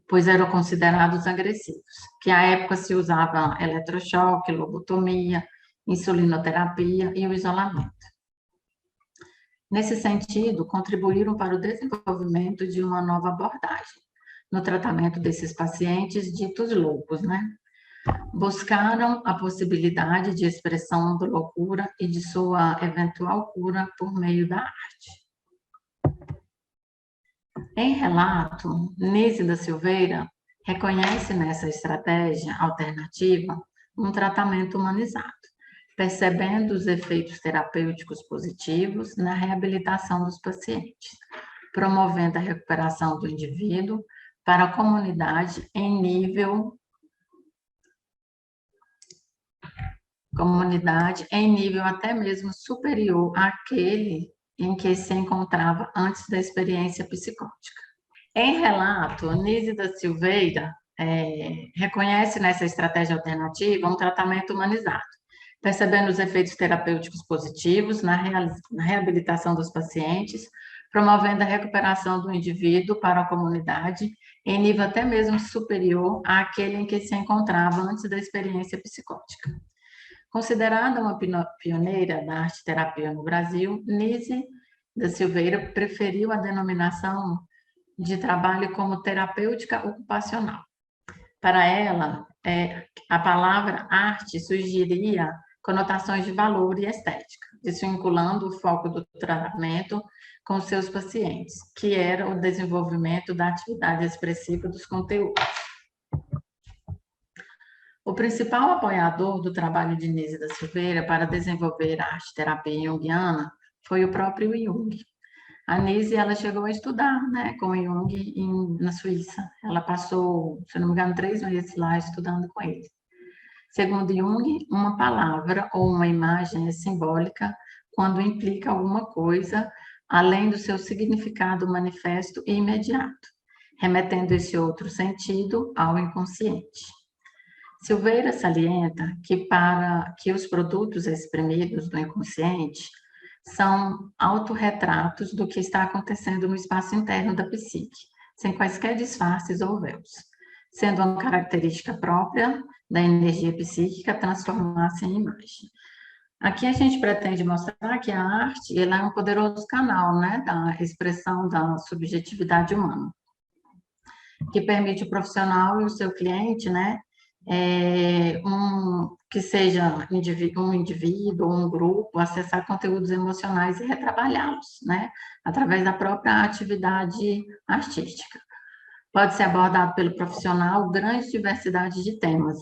pois eram considerados agressivos, que à época se usava eletrochoque, lobotomia, insulinoterapia e o isolamento. Nesse sentido, contribuíram para o desenvolvimento de uma nova abordagem no tratamento desses pacientes ditos loucos, né? Buscaram a possibilidade de expressão da loucura e de sua eventual cura por meio da arte. Em relato, Nise da Silveira reconhece nessa estratégia alternativa um tratamento humanizado, percebendo os efeitos terapêuticos positivos na reabilitação dos pacientes, promovendo a recuperação do indivíduo para a comunidade em nível até mesmo superior àquele em que se encontrava antes da experiência psicótica. Em relato, Nise da Silveira reconhece nessa estratégia alternativa um tratamento humanizado, percebendo os efeitos terapêuticos positivos na reabilitação dos pacientes, promovendo a recuperação do indivíduo para a comunidade em nível até mesmo superior àquele em que se encontrava antes da experiência psicótica. Considerada uma pioneira da arte-terapia no Brasil, Nise da Silveira preferiu a denominação de trabalho como terapêutica ocupacional. Para ela, a palavra arte sugeriria conotações de valor e estética, desvinculando o foco do tratamento com seus pacientes, que era o desenvolvimento da atividade expressiva dos conteúdos. O principal apoiador do trabalho de Nise da Silveira para desenvolver a arte-terapia junguiana foi o próprio Jung. A Nise, ela chegou a estudar, né, com Jung na Suíça. Ela passou, se não me engano, 3 meses lá estudando com ele. Segundo Jung, uma palavra ou uma imagem é simbólica quando implica alguma coisa além do seu significado manifesto e imediato, remetendo esse outro sentido ao inconsciente. Silveira salienta que os produtos exprimidos do inconsciente são autorretratos do que está acontecendo no espaço interno da psique, sem quaisquer disfarces ou véus, sendo uma característica própria da energia psíquica transformar-se em imagem. Aqui a gente pretende mostrar que a arte ela é um poderoso canal, né, da expressão da subjetividade humana, que permite o profissional e o seu cliente, né, que seja um indivíduo ou um grupo, acessar conteúdos emocionais e retrabalhá-los, né, através da própria atividade artística. Pode ser abordado pelo profissional grande diversidade de temas,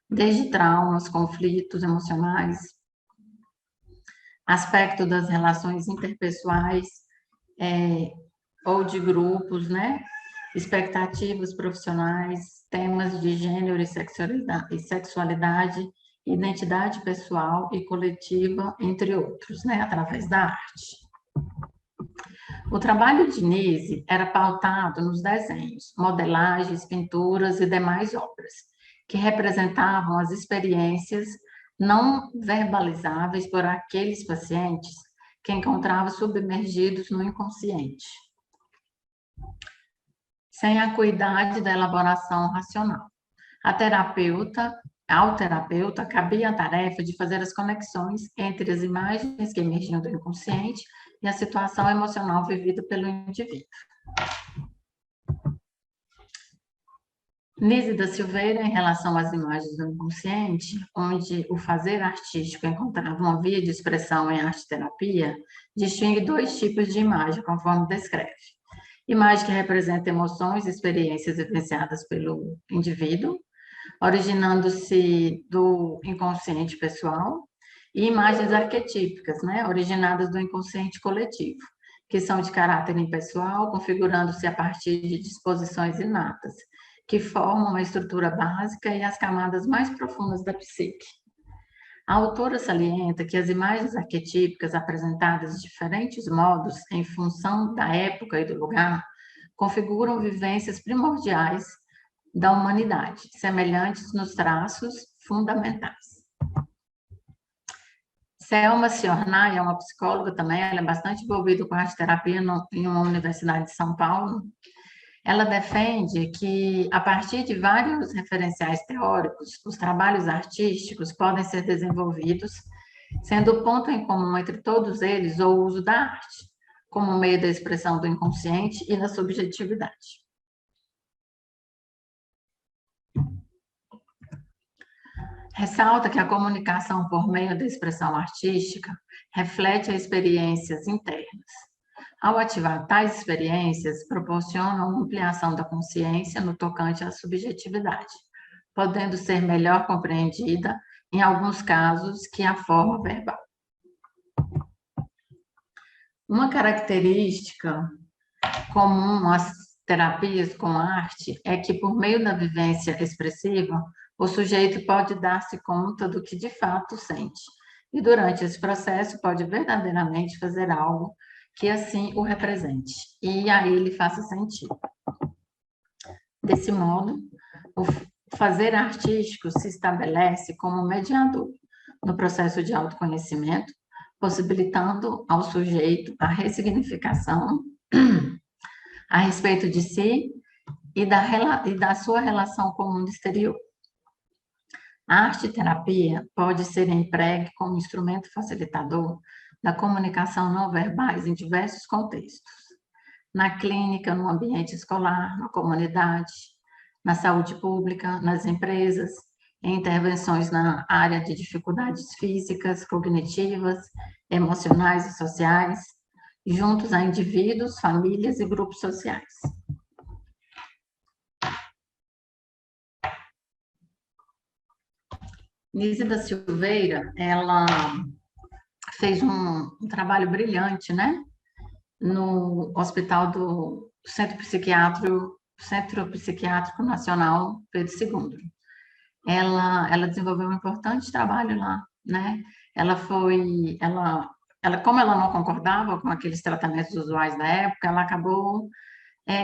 desde traumas, conflitos emocionais, aspecto das relações interpessoais ou de grupos, né, expectativas profissionais, temas de gênero e sexualidade, identidade pessoal e coletiva, entre outros, né, através da arte. O trabalho de Nise era pautado nos desenhos, modelagens, pinturas e demais obras, que representavam as experiências não verbalizáveis por aqueles pacientes que encontravam submergidos no inconsciente, sem a acuidade da elaboração racional. Ao terapeuta cabia a tarefa de fazer as conexões entre as imagens que emergiam do inconsciente e a situação emocional vivida pelo indivíduo. Nise da Silveira, em relação às imagens do inconsciente, onde o fazer artístico encontrava uma via de expressão em arte-terapia, distingue 2 tipos de imagem, conforme descreve. Imagem que representa emoções e experiências vivenciadas pelo indivíduo, originando-se do inconsciente pessoal, e imagens arquetípicas, né, originadas do inconsciente coletivo, que são de caráter impessoal, configurando-se a partir de disposições inatas, que formam a estrutura básica e as camadas mais profundas da psique. A autora salienta que as imagens arquetípicas apresentadas de diferentes modos em função da época e do lugar configuram vivências primordiais da humanidade, semelhantes nos traços fundamentais. Selma Ciornay é uma psicóloga também, ela é bastante envolvida com arte terapia em uma universidade de São Paulo. Ela defende que, a partir de vários referenciais teóricos, os trabalhos artísticos podem ser desenvolvidos, sendo o ponto em comum entre todos eles o uso da arte, como meio da expressão do inconsciente e da subjetividade. Ressalta que a comunicação por meio da expressão artística reflete as experiências internas. Ao ativar tais experiências, proporcionam uma ampliação da consciência no tocante à subjetividade, podendo ser melhor compreendida, em alguns casos, que a forma verbal. Uma característica comum às terapias com arte é que, por meio da vivência expressiva, o sujeito pode dar-se conta do que de fato sente, e durante esse processo pode verdadeiramente fazer algo que assim o represente, e a ele faça sentido. Desse modo, o fazer artístico se estabelece como mediador no processo de autoconhecimento, possibilitando ao sujeito a ressignificação a respeito de si e da sua relação com o mundo exterior. A arte-terapia pode ser empregue como instrumento facilitador da comunicação não verbais em diversos contextos. Na clínica, no ambiente escolar, na comunidade, na saúde pública, nas empresas, em intervenções na área de dificuldades físicas, cognitivas, emocionais e sociais, juntos a indivíduos, famílias e grupos sociais. Nise da Silveira, ela fez um trabalho brilhante, né? No hospital do Centro Psiquiátrico Nacional Pedro II. Ela desenvolveu um importante trabalho lá, né? Como ela não concordava com aqueles tratamentos usuais da época, ela acabou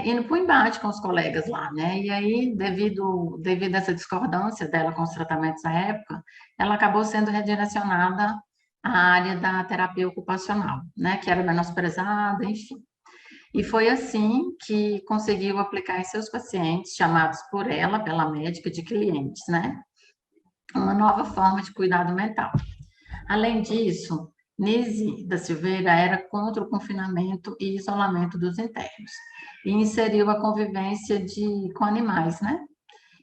indo para o embate com os colegas lá, né? E aí, devido a essa discordância dela com os tratamentos da época, ela acabou sendo redirecionada à área da terapia ocupacional, né? Que era menosprezada, enfim. E foi assim que conseguiu aplicar em seus pacientes, chamados por ela, pela médica, de clientes, né? Uma nova forma de cuidado mental. Além disso, Nise da Silveira era contra o confinamento e isolamento dos internos e inseriu a convivência com animais, né?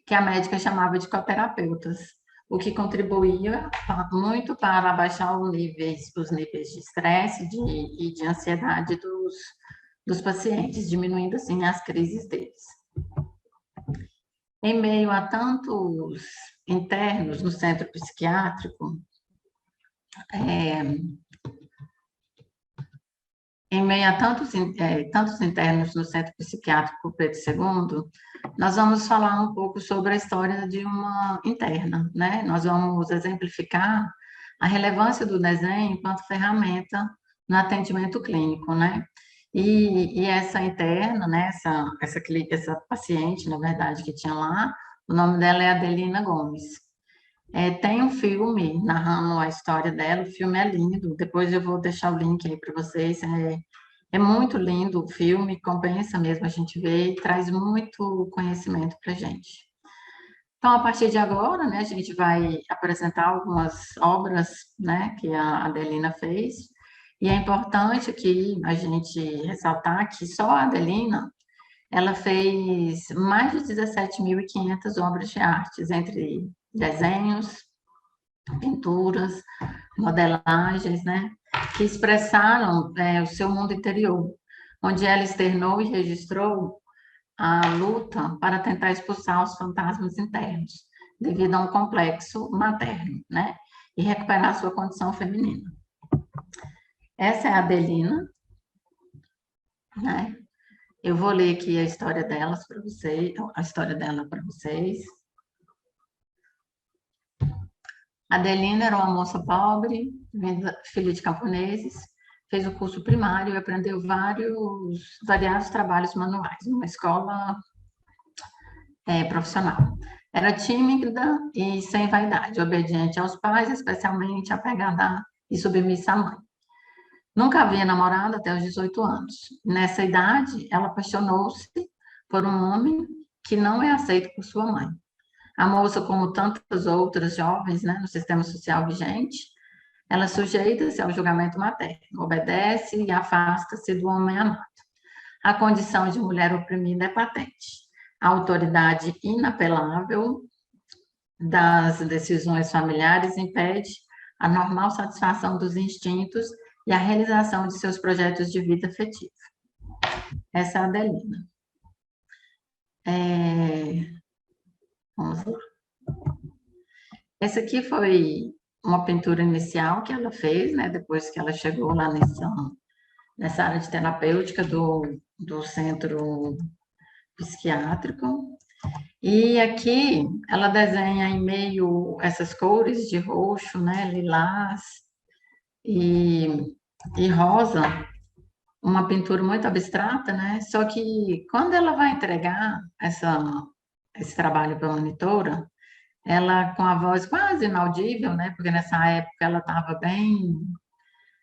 Que a médica chamava de coterapeutas, o que contribuía muito para abaixar os níveis de estresse e de ansiedade dos pacientes, diminuindo assim as crises deles. Em meio a tantos internos no centro psiquiátrico, em meio a tantos internos no Centro Psiquiátrico Pedro II, nós vamos falar um pouco sobre a história de uma interna, né? Nós vamos exemplificar a relevância do desenho enquanto ferramenta no atendimento clínico, né? E essa interna, né? Essa paciente, na verdade, que tinha lá, o nome dela é Adelina Gomes. Tem um filme narrando a história dela, o filme é lindo, depois eu vou deixar o link aí para vocês, é muito lindo o filme, compensa mesmo a gente ver e traz muito conhecimento para a gente. Então, a partir de agora, né, a gente vai apresentar algumas obras, né, que a Adelina fez, e é importante aqui a gente ressaltar que só a Adelina, ela fez mais de 17.500 obras de artes, entre desenhos, pinturas, modelagens, né, que expressaram o seu mundo interior, onde ela externou e registrou a luta para tentar expulsar os fantasmas internos, devido a um complexo materno, né, e recuperar sua condição feminina. Essa é a Adelina, né? Eu vou ler aqui a história dela para vocês. Adelina era uma moça pobre, filha de camponeses, fez o curso primário e aprendeu variados trabalhos manuais, numa escola profissional. Era tímida e sem vaidade, obediente aos pais, especialmente apegada e submissa à mãe. Nunca havia namorado até os 18 anos. Nessa idade, ela apaixonou-se por um homem que não é aceito por sua mãe. A moça, como tantas outras jovens, né, no sistema social vigente, ela sujeita-se ao julgamento materno, obedece e afasta-se do homem amado. A condição de mulher oprimida é patente. A autoridade inapelável das decisões familiares impede a normal satisfação dos instintos e a realização de seus projetos de vida afetiva. Essa é a Adelina. Vamos lá. Essa aqui foi uma pintura inicial que ela fez, né, depois que ela chegou lá nessa área de terapêutica do centro psiquiátrico. E aqui ela desenha em meio essas cores de roxo, né, lilás e rosa, uma pintura muito abstrata, né? Só que quando ela vai entregar esse trabalho para a monitora, ela com a voz quase inaudível, né? Porque nessa época ela estava bem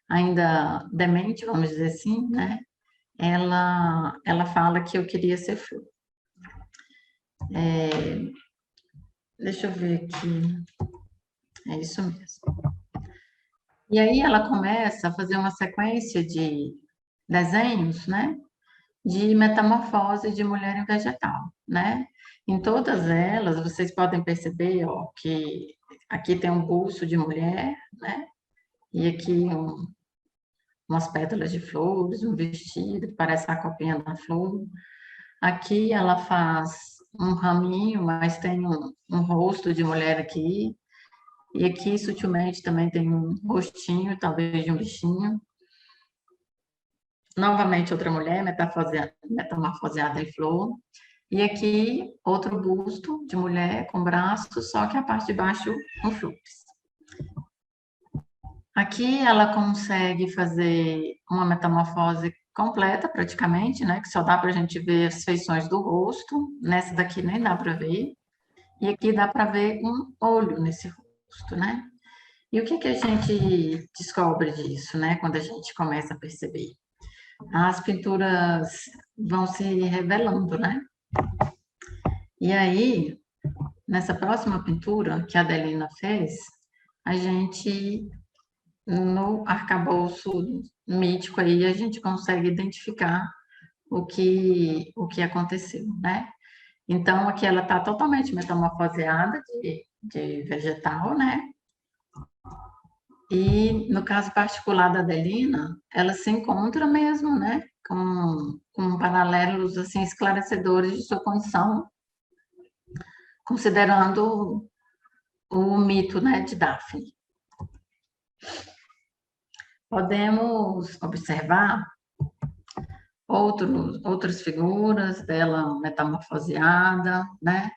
ainda demente, vamos dizer assim, né? Ela fala que eu queria ser flor. Deixa eu ver aqui. É isso mesmo. E aí ela começa a fazer uma sequência de desenhos, né? De metamorfose de mulher em vegetal, né? Em todas elas, vocês podem perceber, ó, que aqui tem um busto de mulher, né? E aqui umas pétalas de flores, um vestido que parece a copinha da flor. Aqui ela faz um raminho, mas tem um rosto de mulher aqui. E aqui, sutilmente, também tem um rostinho, talvez de um bichinho. Novamente, outra mulher metamorfoseada em flor. E aqui, outro busto de mulher com braços, só que a parte de baixo com flores. Aqui ela consegue fazer uma metamorfose completa, praticamente, né? Que só dá para a gente ver as feições do rosto. Nessa daqui nem dá para ver. E aqui dá para ver um olho nesse rosto, né? E o que a gente descobre disso, né? Quando a gente começa a perceber? As pinturas vão se revelando, né? E aí, nessa próxima pintura que a Adelina fez, a gente, no arcabouço mítico aí, a gente consegue identificar o que aconteceu, né? Então, aqui ela está totalmente metamorfoseada de vegetal, né? E, no caso particular da Adelina, ela se encontra mesmo, né? Com paralelos, assim, esclarecedores de sua condição, considerando o mito, né, de Daphne. Podemos observar outras figuras dela metamorfoseada, né?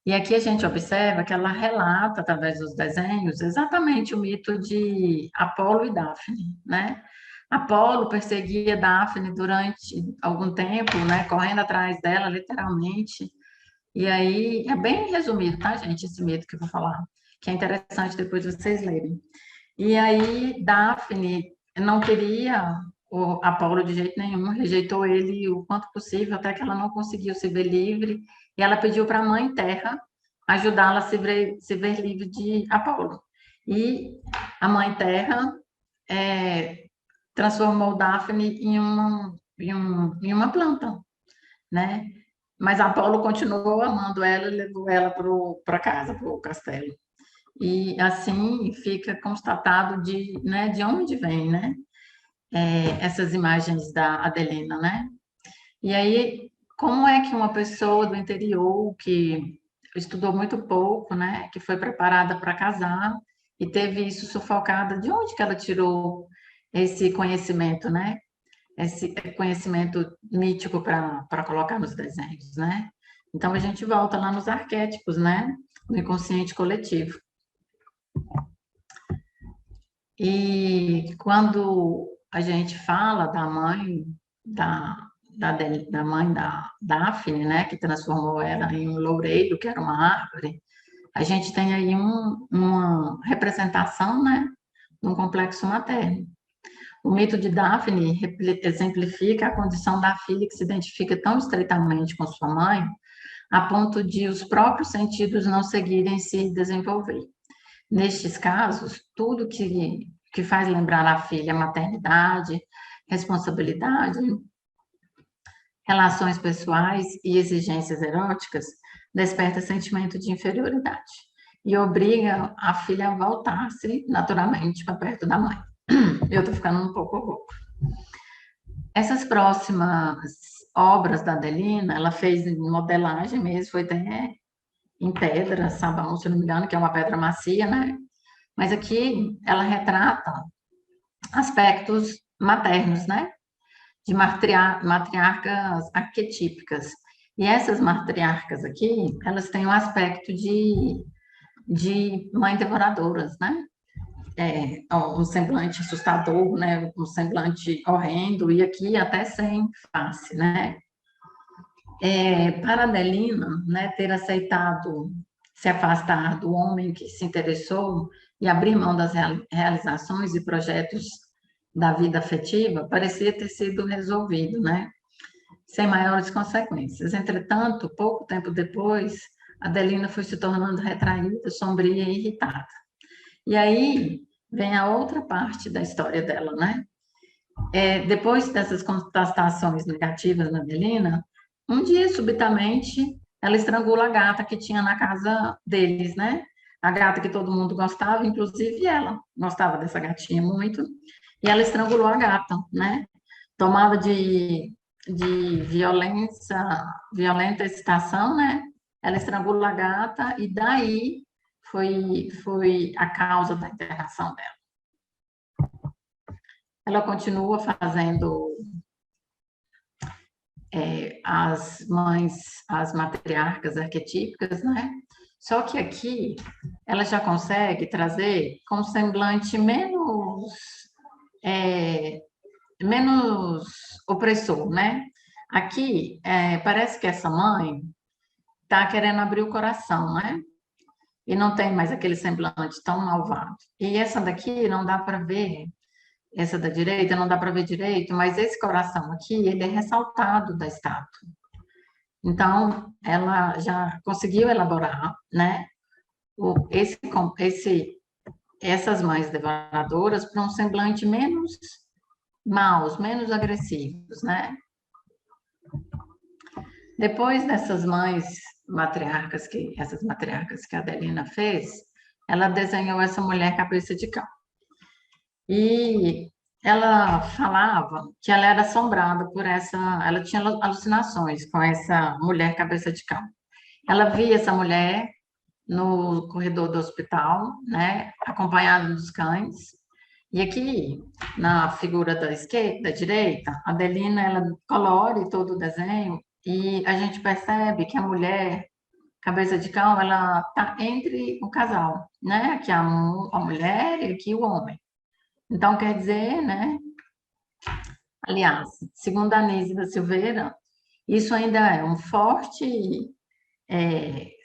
E aqui a gente observa que ela relata, através dos desenhos, exatamente o mito de Apolo e Daphne, né? Apolo perseguia Daphne durante algum tempo, né? Correndo atrás dela, literalmente. E aí, é bem resumido, tá, gente, esse mito que eu vou falar, que é interessante depois vocês lerem. E aí, Daphne não queria o Apolo de jeito nenhum, rejeitou ele o quanto possível, até que ela não conseguiu se ver livre, e ela pediu para a Mãe Terra ajudá-la a se ver livre de Apolo. E a Mãe Terra transformou Daphne em uma planta, né? Mas Apolo continuou amando ela e levou ela para casa, para o castelo. E assim fica constatado de onde vem, né? Essas imagens da Adelina, né? E aí, como é que uma pessoa do interior que estudou muito pouco, né? Que foi preparada para casar e teve isso sufocada, de onde que ela tirou esse conhecimento, né? Esse conhecimento mítico para colocar nos desenhos, né? Então, a gente volta lá nos arquétipos, né? No inconsciente coletivo. E quando a gente fala da mãe da mãe da Daphne, né? Que transformou ela em um loureiro, que era uma árvore, a gente tem aí uma representação, né? num complexo materno. O mito de Daphne exemplifica a condição da filha que se identifica tão estreitamente com sua mãe, a ponto de os próprios sentidos não seguirem se desenvolver. Nestes casos, tudo que faz lembrar a filha maternidade, responsabilidade, relações pessoais e exigências eróticas, desperta sentimento de inferioridade e obriga a filha a voltar-se naturalmente para perto da mãe. Eu estou ficando um pouco rouca. Essas próximas obras da Adelina, ela fez modelagem mesmo, foi até em pedra, sabão, se não me engano, que é uma pedra macia, né? Mas aqui ela retrata aspectos maternos, né? De matriarcas arquetípicas. E essas matriarcas aqui, elas têm um aspecto de mães devoradoras, né? Um semblante assustador, né? Um semblante horrendo, e aqui até sem face, né? Para Adelina, né, ter aceitado se afastar do homem que se interessou e abrir mão das realizações e projetos da vida afetiva, parecia ter sido resolvido, né? Sem maiores consequências. Entretanto, pouco tempo depois, Adelina foi se tornando retraída, sombria e irritada. E aí vem a outra parte da história dela, né? Depois dessas constatações negativas na Adelina, um dia, subitamente, ela estrangula a gata que tinha na casa deles, né? A gata que todo mundo gostava, inclusive ela gostava dessa gatinha muito, e ela estrangulou a gata, né? Tomada de violenta excitação, né? Ela estrangulou a gata e daí foi a causa da internação dela. Ela continua fazendo as mães, as matriarcas arquetípicas, né? Só que aqui ela já consegue trazer com um semblante menos opressor, né? Aqui parece que essa mãe está querendo abrir o coração, né? E não tem mais aquele semblante tão malvado. E essa daqui não dá para ver, essa da direita não dá para ver direito, mas esse coração aqui, ele é ressaltado da estátua. Então, ela já conseguiu elaborar, né, essas mães devoradoras para um semblante menos maus, menos agressivos, né? Depois dessas mães matriarcas, essas matriarcas que a Adelina fez, ela desenhou essa mulher cabeça de cão. E ela falava que ela era assombrada por ela tinha alucinações com essa mulher cabeça de cão. Ela via essa mulher no corredor do hospital, né, acompanhada dos cães. E aqui, na figura da direita, a Adelina, ela colore todo o desenho e a gente percebe que a mulher cabeça de cão, ela está entre o casal, né? Aqui a mulher e aqui o homem. Então, quer dizer, né? Aliás, segundo a Anísia da Silveira, isso ainda é um forte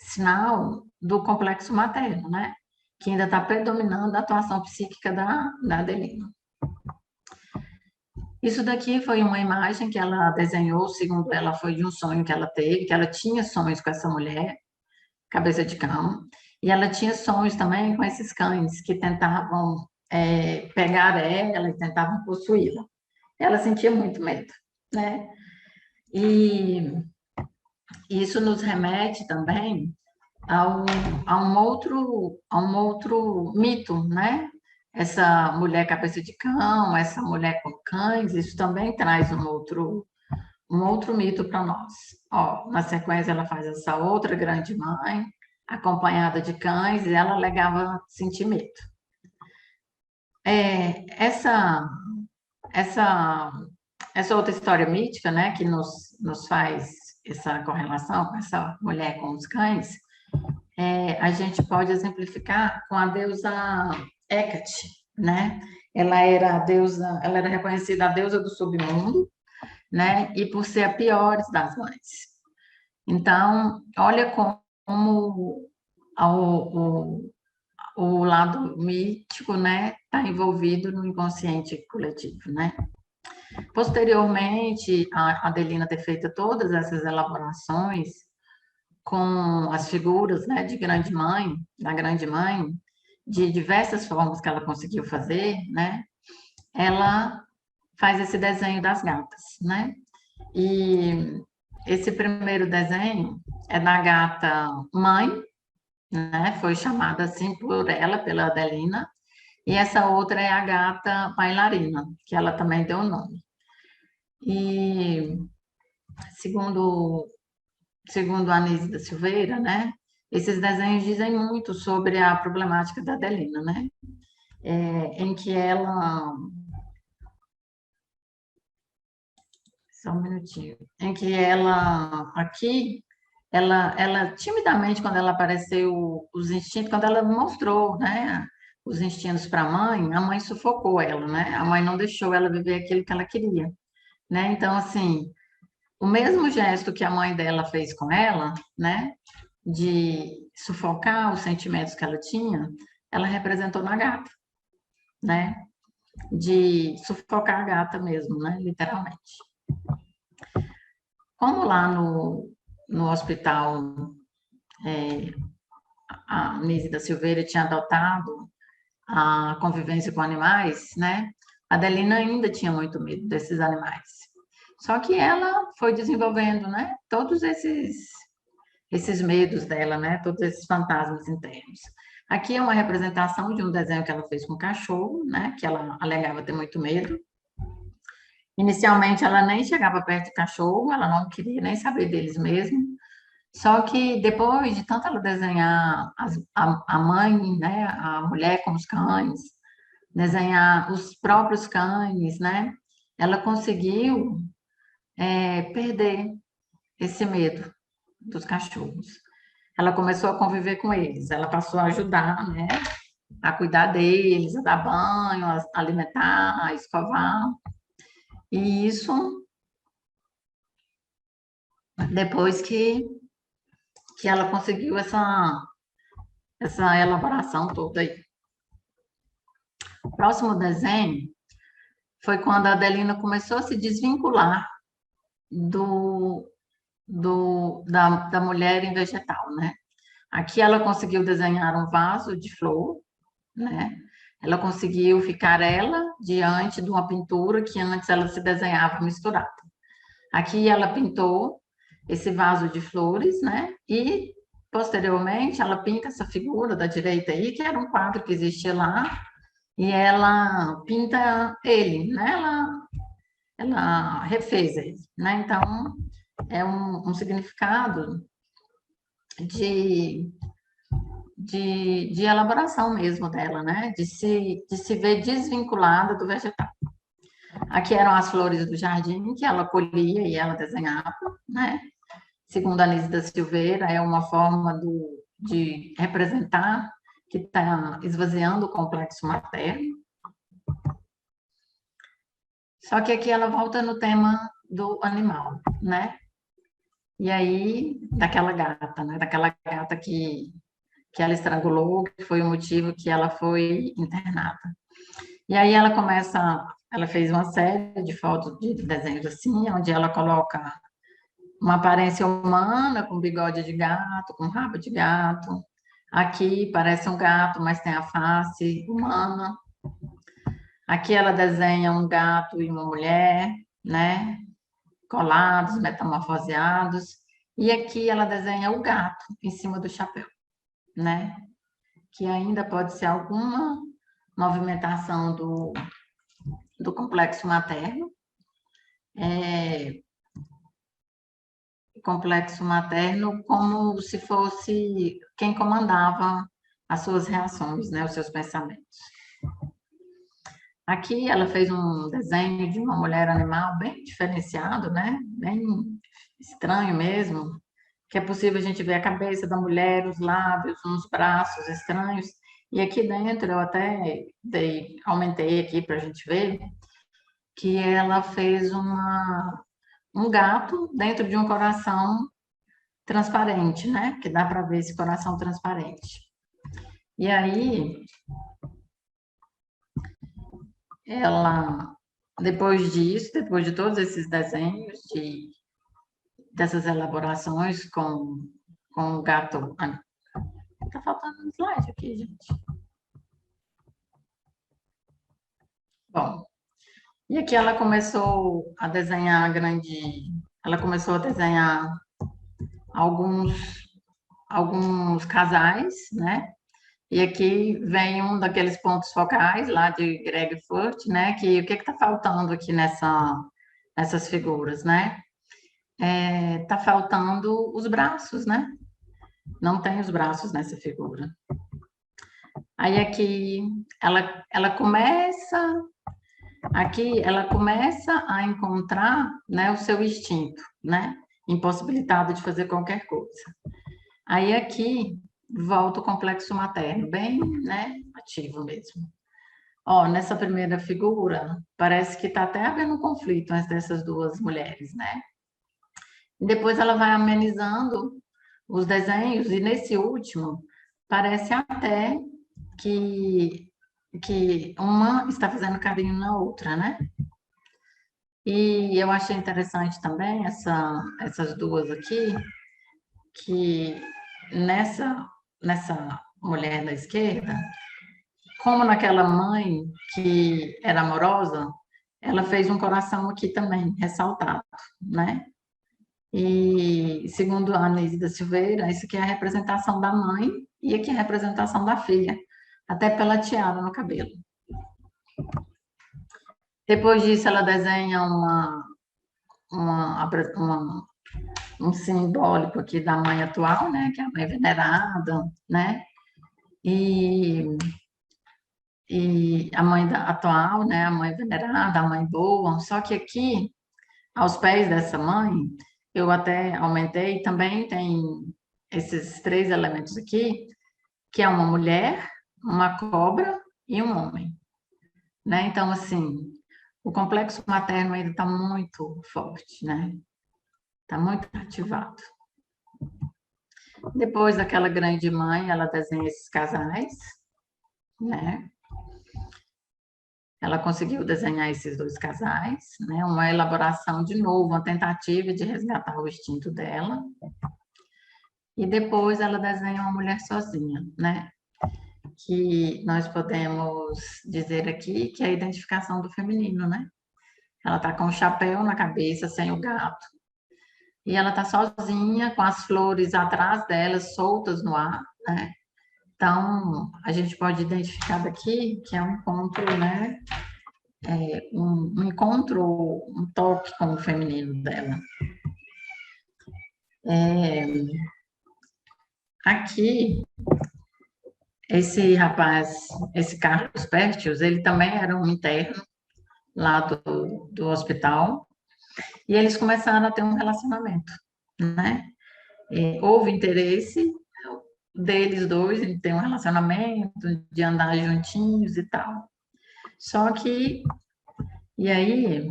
sinal do complexo materno, né? Que ainda está predominando a atuação psíquica da Adelina. Isso daqui foi uma imagem que ela desenhou, segundo ela, foi de um sonho que ela teve, que ela tinha sonhos com essa mulher, cabeça de cão, e ela tinha sonhos também com esses cães que tentavam pegar ela e tentavam possuí-la. Ela sentia muito medo, né? E isso nos remete também a um outro mito, né? Essa mulher cabeça de cão, essa mulher com cães, isso também traz um outro mito para nós. Ó, na sequência, ela faz essa outra grande mãe, acompanhada de cães, e ela alegava sentir medo. Essa outra história mítica, né, que nos faz essa correlação com essa mulher com os cães, a gente pode exemplificar com a deusa Hecate, né? Ela era reconhecida a deusa do submundo, né? E por ser a pior das mães. Então, olha como o lado mítico, né, está envolvido no inconsciente coletivo, né? Posteriormente, a Adelina ter feito todas essas elaborações com as figuras, né, de grande mãe, da grande mãe, de diversas formas que ela conseguiu fazer, né? Ela faz esse desenho das gatas, né? E esse primeiro desenho é da gata mãe, né? Foi chamada assim por ela, pela Adelina. E essa outra é a gata bailarina, que ela também deu o nome. E segundo a Anísia da Silveira, né? Esses desenhos dizem muito sobre a problemática da Adelina, né? Em que ela... Só um minutinho. Em que ela, aqui, ela timidamente, quando ela apareceu, os instintos, quando ela mostrou, né, os instintos para a mãe sufocou ela, né? A mãe não deixou ela viver aquilo que ela queria, né? Então, assim, o mesmo gesto que a mãe dela fez com ela, né, de sufocar os sentimentos que ela tinha, ela representou na gata, né? De sufocar a gata mesmo, né? Literalmente. Como lá no hospital, a Nise da Silveira tinha adotado a convivência com animais, né? A Adelina ainda tinha muito medo desses animais. Só que ela foi desenvolvendo, né? Todos esses medos dela, né? Todos esses fantasmas internos. Aqui é uma representação de um desenho que ela fez com cachorro, né? Que ela alegava ter muito medo. Inicialmente, ela nem chegava perto do cachorro, ela não queria nem saber deles mesmo. Só que depois de tanto ela desenhar a mãe, né, a mulher com os cães, desenhar os próprios cães, né, ela conseguiu perder esse medo dos cachorros. Ela começou a conviver com eles, ela passou a ajudar, né, a cuidar deles, a dar banho, a alimentar, a escovar. E isso depois que ela conseguiu essa elaboração toda aí. O próximo desenho foi quando a Adelina começou a se desvincular da mulher em vegetal, né? Aqui ela conseguiu desenhar um vaso de flor, né? Ela conseguiu ficar ela diante de uma pintura que antes ela se desenhava misturada. Aqui ela pintou esse vaso de flores, né? E posteriormente ela pinta essa figura da direita aí, que era um quadro que existia lá, e ela pinta ele, né? Ela refez ele, né? Então, é um significado de elaboração mesmo dela, né? De se ver desvinculada do vegetal. Aqui eram as flores do jardim que ela colhia e ela desenhava, né? Segundo a Anísia da Silveira, é uma forma de representar que está esvaziando o complexo materno. Só que aqui ela volta no tema do animal, né? E aí, daquela gata, né? Daquela gata que ela estrangulou, que foi o motivo que ela foi internada. E aí ela fez uma série de fotos, de desenhos assim, onde ela coloca uma aparência humana, com bigode de gato, com rabo de gato. Aqui parece um gato, mas tem a face humana. Aqui ela desenha um gato e uma mulher, né? Colados, metamorfoseados. E aqui ela desenha o gato em cima do chapéu, né? Que ainda pode ser alguma movimentação do complexo materno. Complexo materno como se fosse quem comandava as suas reações, né? Os seus pensamentos. Aqui ela fez um desenho de uma mulher animal bem diferenciado, né? Bem estranho mesmo, que é possível a gente ver a cabeça da mulher, os lábios, uns braços estranhos. E aqui dentro eu até aumentei aqui para a gente ver que ela fez um gato dentro de um coração transparente, né? Que dá para ver esse coração transparente. E aí, ela, depois disso, depois de todos esses desenhos, dessas elaborações com o gato... Ah, tá faltando um slide aqui, gente. Bom, e aqui ela começou a desenhar ela começou a desenhar alguns casais, né? E aqui vem um daqueles pontos focais lá de Greg Furt, né? Que o que está faltando aqui nessas figuras, né? Tá faltando os braços, né? Não tem os braços nessa figura. Aí aqui ela começa a encontrar, né, o seu instinto, né? Impossibilitado de fazer qualquer coisa. Aí aqui volta o complexo materno, bem, né, ativo mesmo. Ó, nessa primeira figura, parece que está até havendo um conflito entre essas duas mulheres, né? E depois ela vai amenizando os desenhos, e nesse último, parece até que uma está fazendo carinho na outra, né? E eu achei interessante também essas duas aqui, que nessa mulher da esquerda, como naquela mãe que era amorosa, ela fez um coração aqui também, ressaltado, né? E, segundo a Anísia da Silveira, isso aqui é a representação da mãe e aqui é a representação da filha, até pela tiara no cabelo. Depois disso, ela desenha um simbólico aqui da mãe atual, né, que é a mãe venerada, né? E a mãe atual, né, a mãe venerada, a mãe boa, só que aqui, aos pés dessa mãe, eu até aumentei, também tem esses 3 elementos aqui, que é uma mulher, uma cobra e um homem, né? Então, assim, o complexo materno ainda está muito forte, né? Está muito ativado. Depois daquela grande mãe, ela desenha esses casais, né? Ela conseguiu desenhar esses 2 casais, né? Uma elaboração, de novo, uma tentativa de resgatar o instinto dela. E depois ela desenha uma mulher sozinha, né? Que nós podemos dizer aqui que é a identificação do feminino, né? Ela está com o chapéu na cabeça, sem o gato. E ela está sozinha, com as flores atrás dela, soltas no ar, né? Então, a gente pode identificar daqui que é um encontro, né? Um encontro, um toque com o feminino dela. Aqui, esse rapaz, esse Carlos Pertius, ele também era um interno lá do hospital, e eles começaram a ter um relacionamento, né? Houve interesse deles dois em ter um relacionamento, de andar juntinhos e tal. Só que, e aí,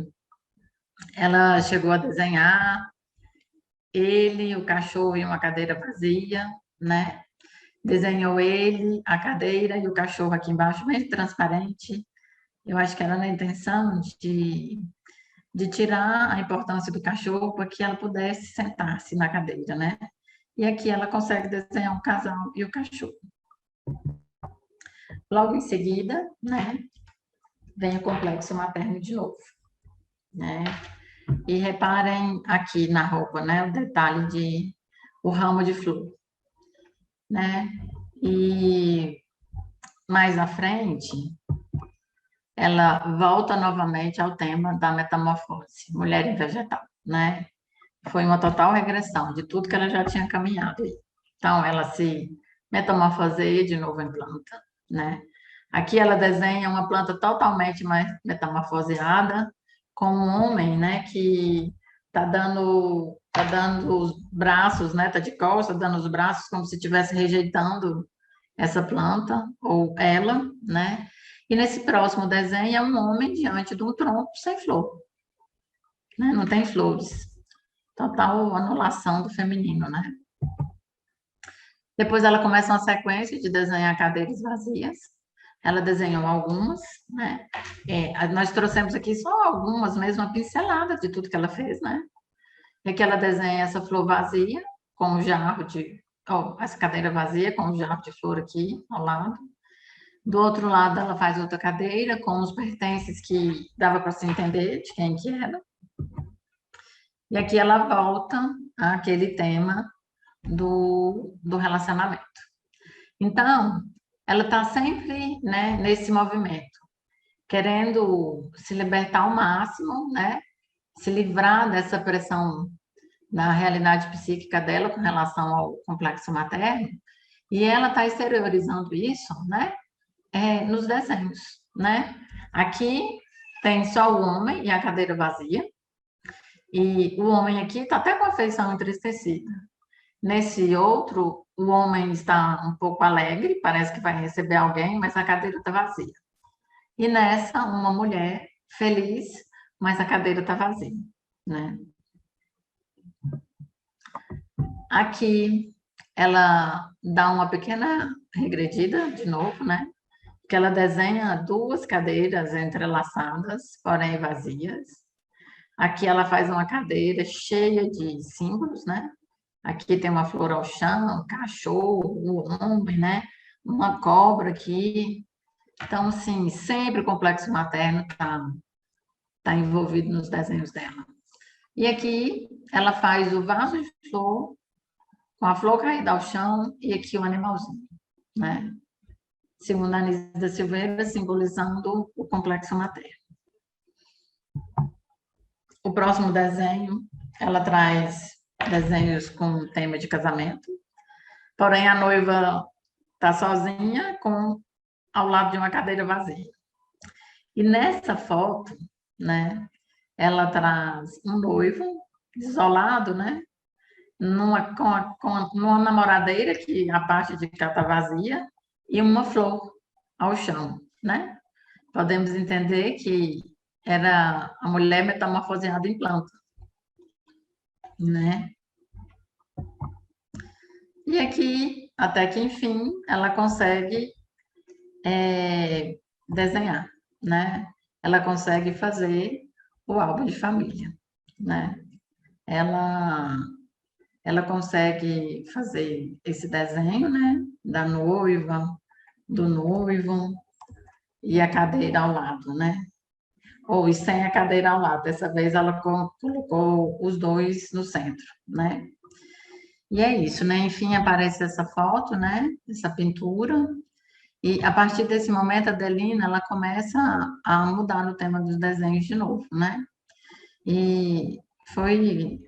ela chegou a desenhar ele, o cachorro e uma cadeira vazia, né? Desenhou ele, a cadeira e o cachorro aqui embaixo, bem transparente. Eu acho que era na intenção de tirar a importância do cachorro para que ela pudesse sentar-se na cadeira, né? E aqui ela consegue desenhar um casal e o cachorro. Logo em seguida, né, vem o complexo materno de novo, né? E reparem aqui na roupa, né, o detalhe de o ramo de flor, né? E mais à frente, ela volta novamente ao tema da metamorfose, mulher e vegetal, né? Foi uma total regressão de tudo que ela já tinha caminhado. Então, ela se metamorfoseia de novo em planta, né? Aqui ela desenha uma planta totalmente mais metamorfoseada, com um homem, né, que tá dando os braços, né, tá de costas, dando os braços como se estivesse rejeitando essa planta, ou ela, né? E nesse próximo desenho é um homem diante de um tronco sem flor, né? Não tem flores. Total anulação do feminino, né? Depois ela começa uma sequência de desenhar cadeiras vazias. Ela desenhou algumas, né? Nós trouxemos aqui só algumas, mesmo uma pincelada de tudo que ela fez, né? E aqui ela desenha essa flor vazia, com um jarro de... essa cadeira vazia, com um jarro de flor aqui ao lado. Do outro lado, ela faz outra cadeira com os pertences que dava para se entender de quem que era. E aqui ela volta àquele tema do relacionamento. Então, ela está sempre, né, nesse movimento, querendo se libertar ao máximo, né, se livrar dessa pressão na realidade psíquica dela com relação ao complexo materno, e ela está exteriorizando isso, né, nos desenhos, né? Aqui tem só o homem e a cadeira vazia, e o homem aqui está até com a feição entristecida. Nesse outro, o homem está um pouco alegre, parece que vai receber alguém, mas a cadeira está vazia. E nessa, uma mulher feliz, mas a cadeira está vazia, né? Aqui, ela dá uma pequena regredida, de novo, né? Que ela desenha duas cadeiras entrelaçadas, porém vazias. Aqui ela faz uma cadeira cheia de símbolos, né? Aqui tem uma flor ao chão, um cachorro, um homem, né? Uma cobra aqui. Então, assim, sempre o complexo materno tá envolvido nos desenhos dela. E aqui ela faz o vaso de flor, com a flor caída ao chão, e aqui o animalzinho, né? Segundo a Anísia da Silveira, simbolizando o complexo materno. O próximo desenho, ela traz desenhos com tema de casamento, porém a noiva está sozinha ao lado de uma cadeira vazia. E nessa foto, né, ela traz um noivo isolado, né, numa namoradeira que a parte de cá está vazia e uma flor ao chão, né? Podemos entender que era a mulher metamorfoseada em planta, né? E aqui, até que enfim, ela consegue desenhar, né? Ela consegue fazer o álbum de família, né? Ela consegue fazer esse desenho, né? Da noiva, do noivo e a cadeira ao lado, né? Ou sem a cadeira ao lado. Dessa vez ela colocou os dois no centro, né? E é isso, né? Enfim, aparece essa foto, né? Essa pintura. E a partir desse momento, a Adelina, ela começa a mudar no tema dos desenhos de novo, né? E foi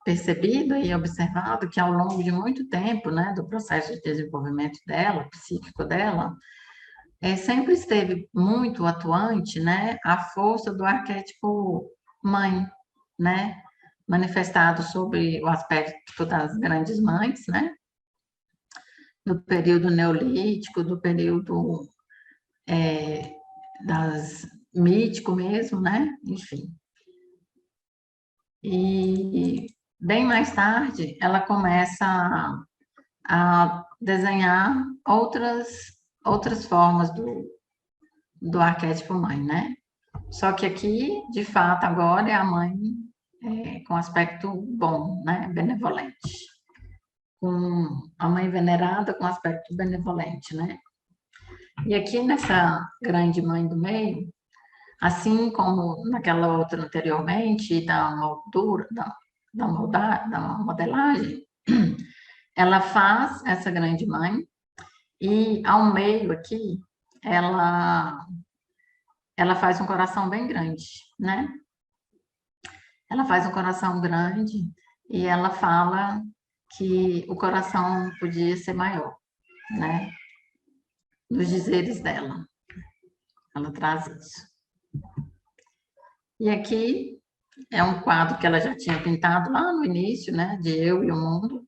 percebido e observado que ao longo de muito tempo, né, do processo de desenvolvimento dela, psíquico dela, sempre esteve muito atuante, né, a força do arquétipo mãe, né, manifestado sobre o aspecto das grandes mães, né, do período neolítico, do período das mítico mesmo, né, enfim. E bem mais tarde, ela começa a desenhar outras formas do arquétipo mãe, né? Só que aqui, de fato, agora é a mãe com aspecto bom, né? Benevolente. Com a mãe venerada com aspecto benevolente, né? E aqui nessa grande mãe do meio, assim como naquela outra anteriormente, da moldura, da modelagem, ela faz essa grande mãe e ao meio aqui ela faz um coração bem grande, né? Ela faz um coração grande e ela fala que o coração podia ser maior, né? Nos dizeres dela. Ela traz isso. E aqui é um quadro que ela já tinha pintado lá no início, né? De Eu e o Mundo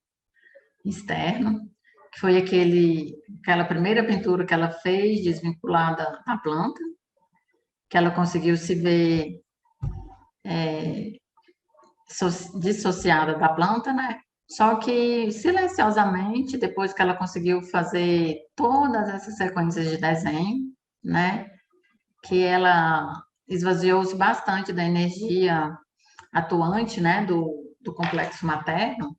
Externo, que foi aquela primeira pintura que ela fez, desvinculada da planta, que ela conseguiu se ver dissociada da planta, né? Só que, silenciosamente, depois que ela conseguiu fazer todas essas sequências de desenho, né, que ela esvaziou-se bastante da energia atuante, né, do complexo materno,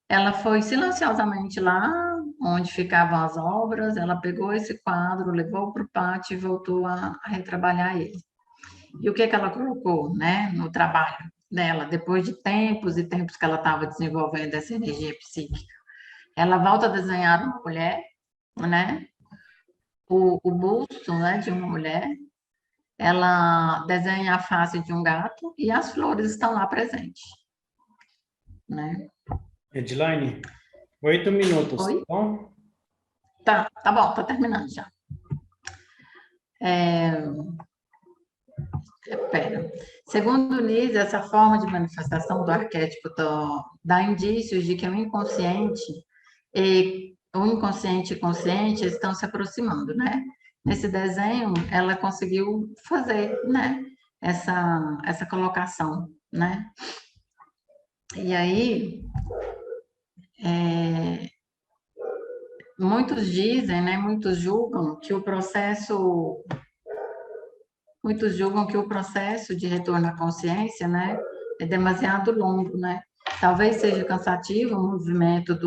ela foi silenciosamente lá onde ficavam as obras, ela pegou esse quadro, levou para o pátio e voltou a retrabalhar ele. E o que que ela colocou, né, no trabalho dela, depois de tempos e tempos que ela estava desenvolvendo essa energia psíquica? Ela volta a desenhar uma mulher, né, o busto, né, de uma mulher, ela desenha a face de um gato e as flores estão lá presentes, né? Edilane, 8 minutos, Oi? tá bom? Tá bom, tá terminando já. Pera. Segundo Nise, essa forma de manifestação do arquétipo dá indícios de que o inconsciente e o consciente estão se aproximando, né? Nesse desenho, ela conseguiu fazer, né? Essa colocação, né? E aí, muitos dizem, né? Muitos julgam que o processo de retorno à consciência, né, é demasiado longo, né? Talvez seja cansativo o movimento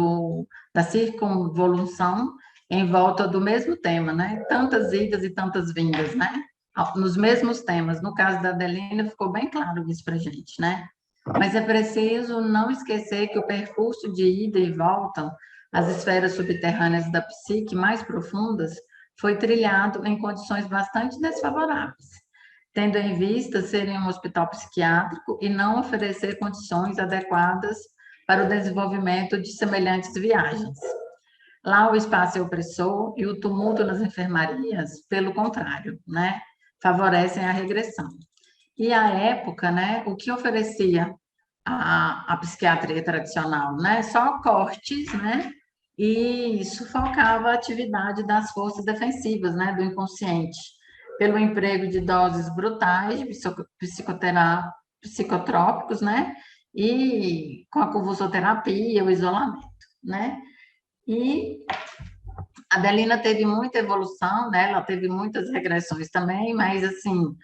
da circunvolução em volta do mesmo tema, né? Tantas idas e tantas vindas, né? Nos mesmos temas. No caso da Adelina, ficou bem claro isso para a gente, né? Mas é preciso não esquecer que o percurso de ida e volta às esferas subterrâneas da psique mais profundas foi trilhado em condições bastante desfavoráveis, tendo em vista serem um hospital psiquiátrico e não oferecer condições adequadas para o desenvolvimento de semelhantes viagens. Lá o espaço é opressor e o tumulto nas enfermarias, pelo contrário, né, favorecem a regressão. E à época, né, o que oferecia a psiquiatria tradicional, né, só cortes, né, e sufocava a atividade das forças defensivas, né, do inconsciente, pelo emprego de doses brutais de psicotrópicos, né, e com a convulsoterapia, o isolamento, né. E a Adelina teve muita evolução, né, ela teve muitas regressões também, mas, assim,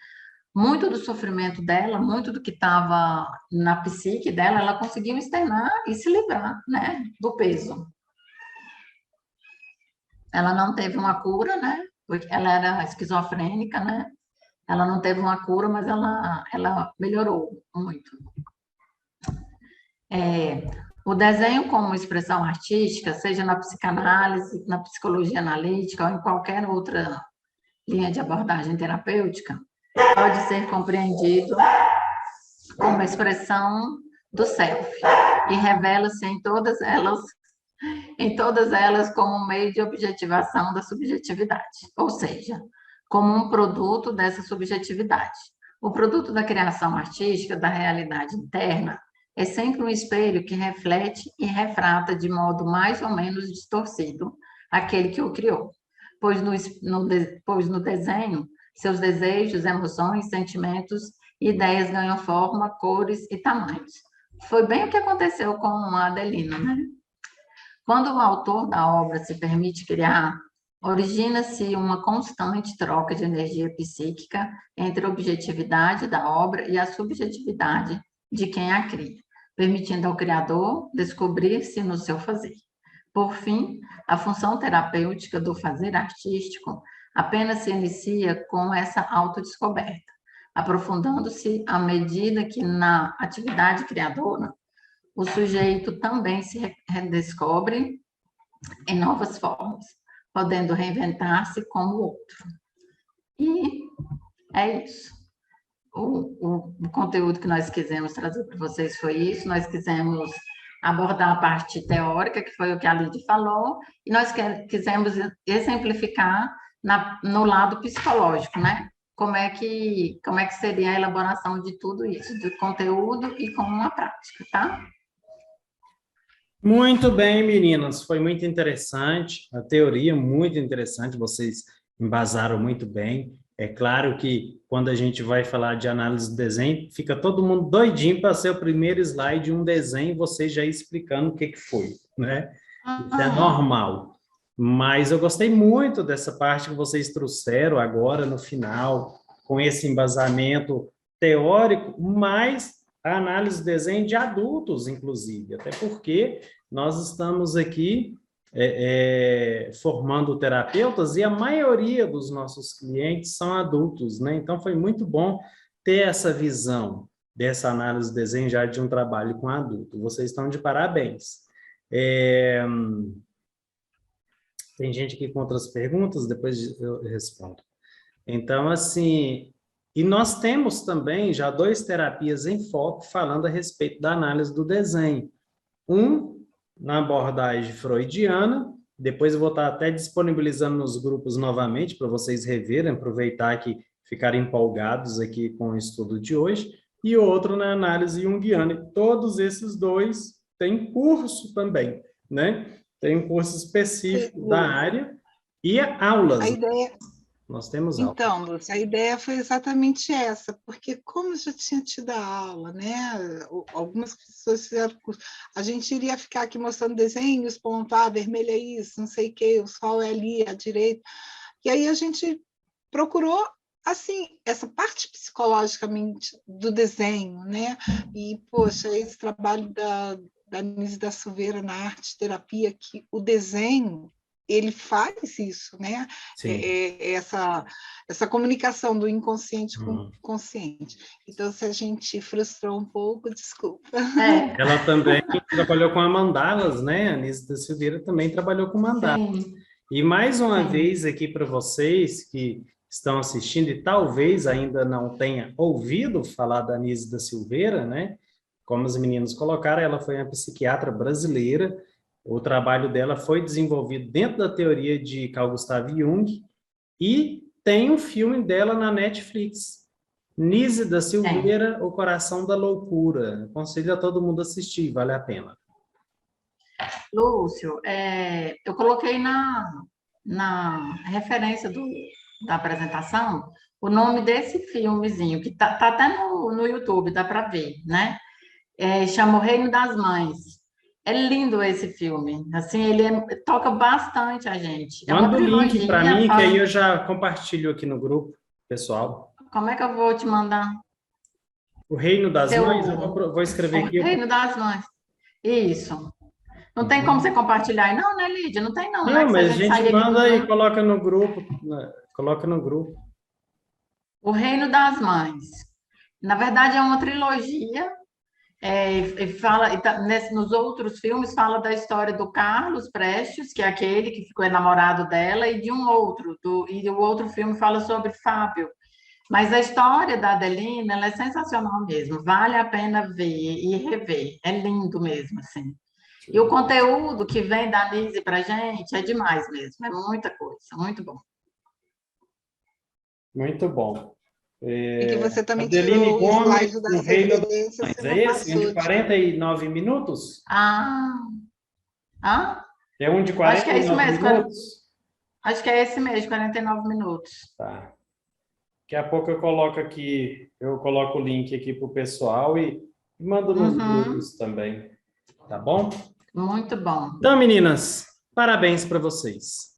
muito do sofrimento dela, muito do que estava na psique dela, ela conseguiu externar e se livrar, né, do peso. Ela não teve uma cura, né, porque ela era esquizofrênica, né, ela não teve uma cura, mas ela melhorou muito. O desenho como expressão artística, seja na psicanálise, na psicologia analítica ou em qualquer outra linha de abordagem terapêutica, pode ser compreendido como expressão do self e revela-se em todas elas como um meio de objetivação da subjetividade, ou seja, como um produto dessa subjetividade. O produto da criação artística, da realidade interna, é sempre um espelho que reflete e refrata de modo mais ou menos distorcido aquele que o criou, pois no desenho, seus desejos, emoções, sentimentos e ideias ganham forma, cores e tamanhos. Foi bem o que aconteceu com a Adelina, né? Quando o autor da obra se permite criar, origina-se uma constante troca de energia psíquica entre a objetividade da obra e a subjetividade de quem a cria, permitindo ao criador descobrir-se no seu fazer. Por fim, a função terapêutica do fazer artístico apenas se inicia com essa autodescoberta, aprofundando-se à medida que na atividade criadora o sujeito também se redescobre em novas formas, podendo reinventar-se como outro. E é isso. O conteúdo que nós quisemos trazer para vocês foi isso. Nós quisemos abordar a parte teórica, que foi o que a Lidy falou, e nós quisemos exemplificar no lado psicológico, né? Como é que seria a elaboração de tudo isso, do conteúdo e com uma prática, tá? Muito bem, meninas. Foi muito interessante. A teoria muito interessante. Vocês embasaram muito bem. É claro que quando a gente vai falar de análise do desenho, fica todo mundo doidinho para ser o primeiro slide um desenho, você já explicando o que que foi, né? Isso é normal. Mas eu gostei muito dessa parte que vocês trouxeram agora no final, com esse embasamento teórico, mas a análise do desenho de adultos, inclusive, até porque nós estamos aqui formando terapeutas e a maioria dos nossos clientes são adultos, né? Então, foi muito bom ter essa visão dessa análise do desenho já de um trabalho com adulto. Vocês estão de parabéns. Tem gente aqui com outras perguntas, depois eu respondo. Então, assim, e nós temos também já 2 terapias em foco falando a respeito da análise do desenho. Um, na abordagem freudiana, depois eu vou estar até disponibilizando nos grupos novamente para vocês reverem, aproveitar que ficarem empolgados aqui com o estudo de hoje, e outro na análise junguiana. E todos esses 2 têm curso também, né? Tem um curso específico da área e aulas. A ideia... Nós temos aulas. Então, Lúcia, a ideia foi exatamente essa, porque como eu já tinha tido a aula, né? Algumas pessoas fizeram curso, a gente iria ficar aqui mostrando desenhos, pontuar, vermelho é isso, não sei o quê, o sol é ali, à direita. E aí a gente procurou, assim, essa parte psicologicamente do desenho, né? E, poxa, esse trabalho da Nise da Silveira na arte terapia, que o desenho ele faz isso, né? Essa comunicação do inconsciente com o consciente. Então, se a gente frustrou um pouco, desculpa. Ela também trabalhou com a mandalas, né? A Nise da Silveira também trabalhou com mandalas. Sim. E mais uma vez aqui para vocês que estão assistindo e talvez ainda não tenha ouvido falar da Nise da Silveira, né? Como os meninos colocaram, ela foi uma psiquiatra brasileira. O trabalho dela foi desenvolvido dentro da teoria de Carl Gustav Jung e tem um filme dela na Netflix, Nise da Silveira, O Coração da Loucura. Aconselho a todo mundo assistir, vale a pena. Lúcio, eu coloquei na referência da apresentação o nome desse filmezinho, que tá até no YouTube, dá para ver, né? Chama O Reino das Mães. É lindo esse filme. Assim, ele toca bastante a gente. Manda o link para mim, que aí eu já compartilho aqui no grupo, pessoal. Como é que eu vou te mandar? O Reino das Mães? Eu vou escrever aqui. O Reino das Mães. Isso. Não tem como você compartilhar aí, não, né, Lídia? Não tem, não. Não, mas a gente manda e coloca no grupo. Coloca no grupo. O Reino das Mães. Na verdade, é uma trilogia. Nos outros filmes fala da história do Carlos Prestes, que é aquele que ficou enamorado dela, e de um outro, e o outro filme fala sobre Fábio. Mas a história da Adelina, ela é sensacional mesmo, vale a pena ver e rever, é lindo mesmo, assim. E o conteúdo que vem da Nise para gente é demais mesmo, é muita coisa, muito bom. Muito bom. E que você também Adeline tirou o Gomes, slide das referências. referências. É esse? Um de 49 minutos? É um de 49 acho que é isso mesmo, minutos? Acho que é esse mesmo, 49 minutos. Tá. Daqui a pouco eu coloco aqui, o link aqui para o pessoal e mando nos grupos também. Tá bom? Muito bom. Então, meninas, parabéns para vocês.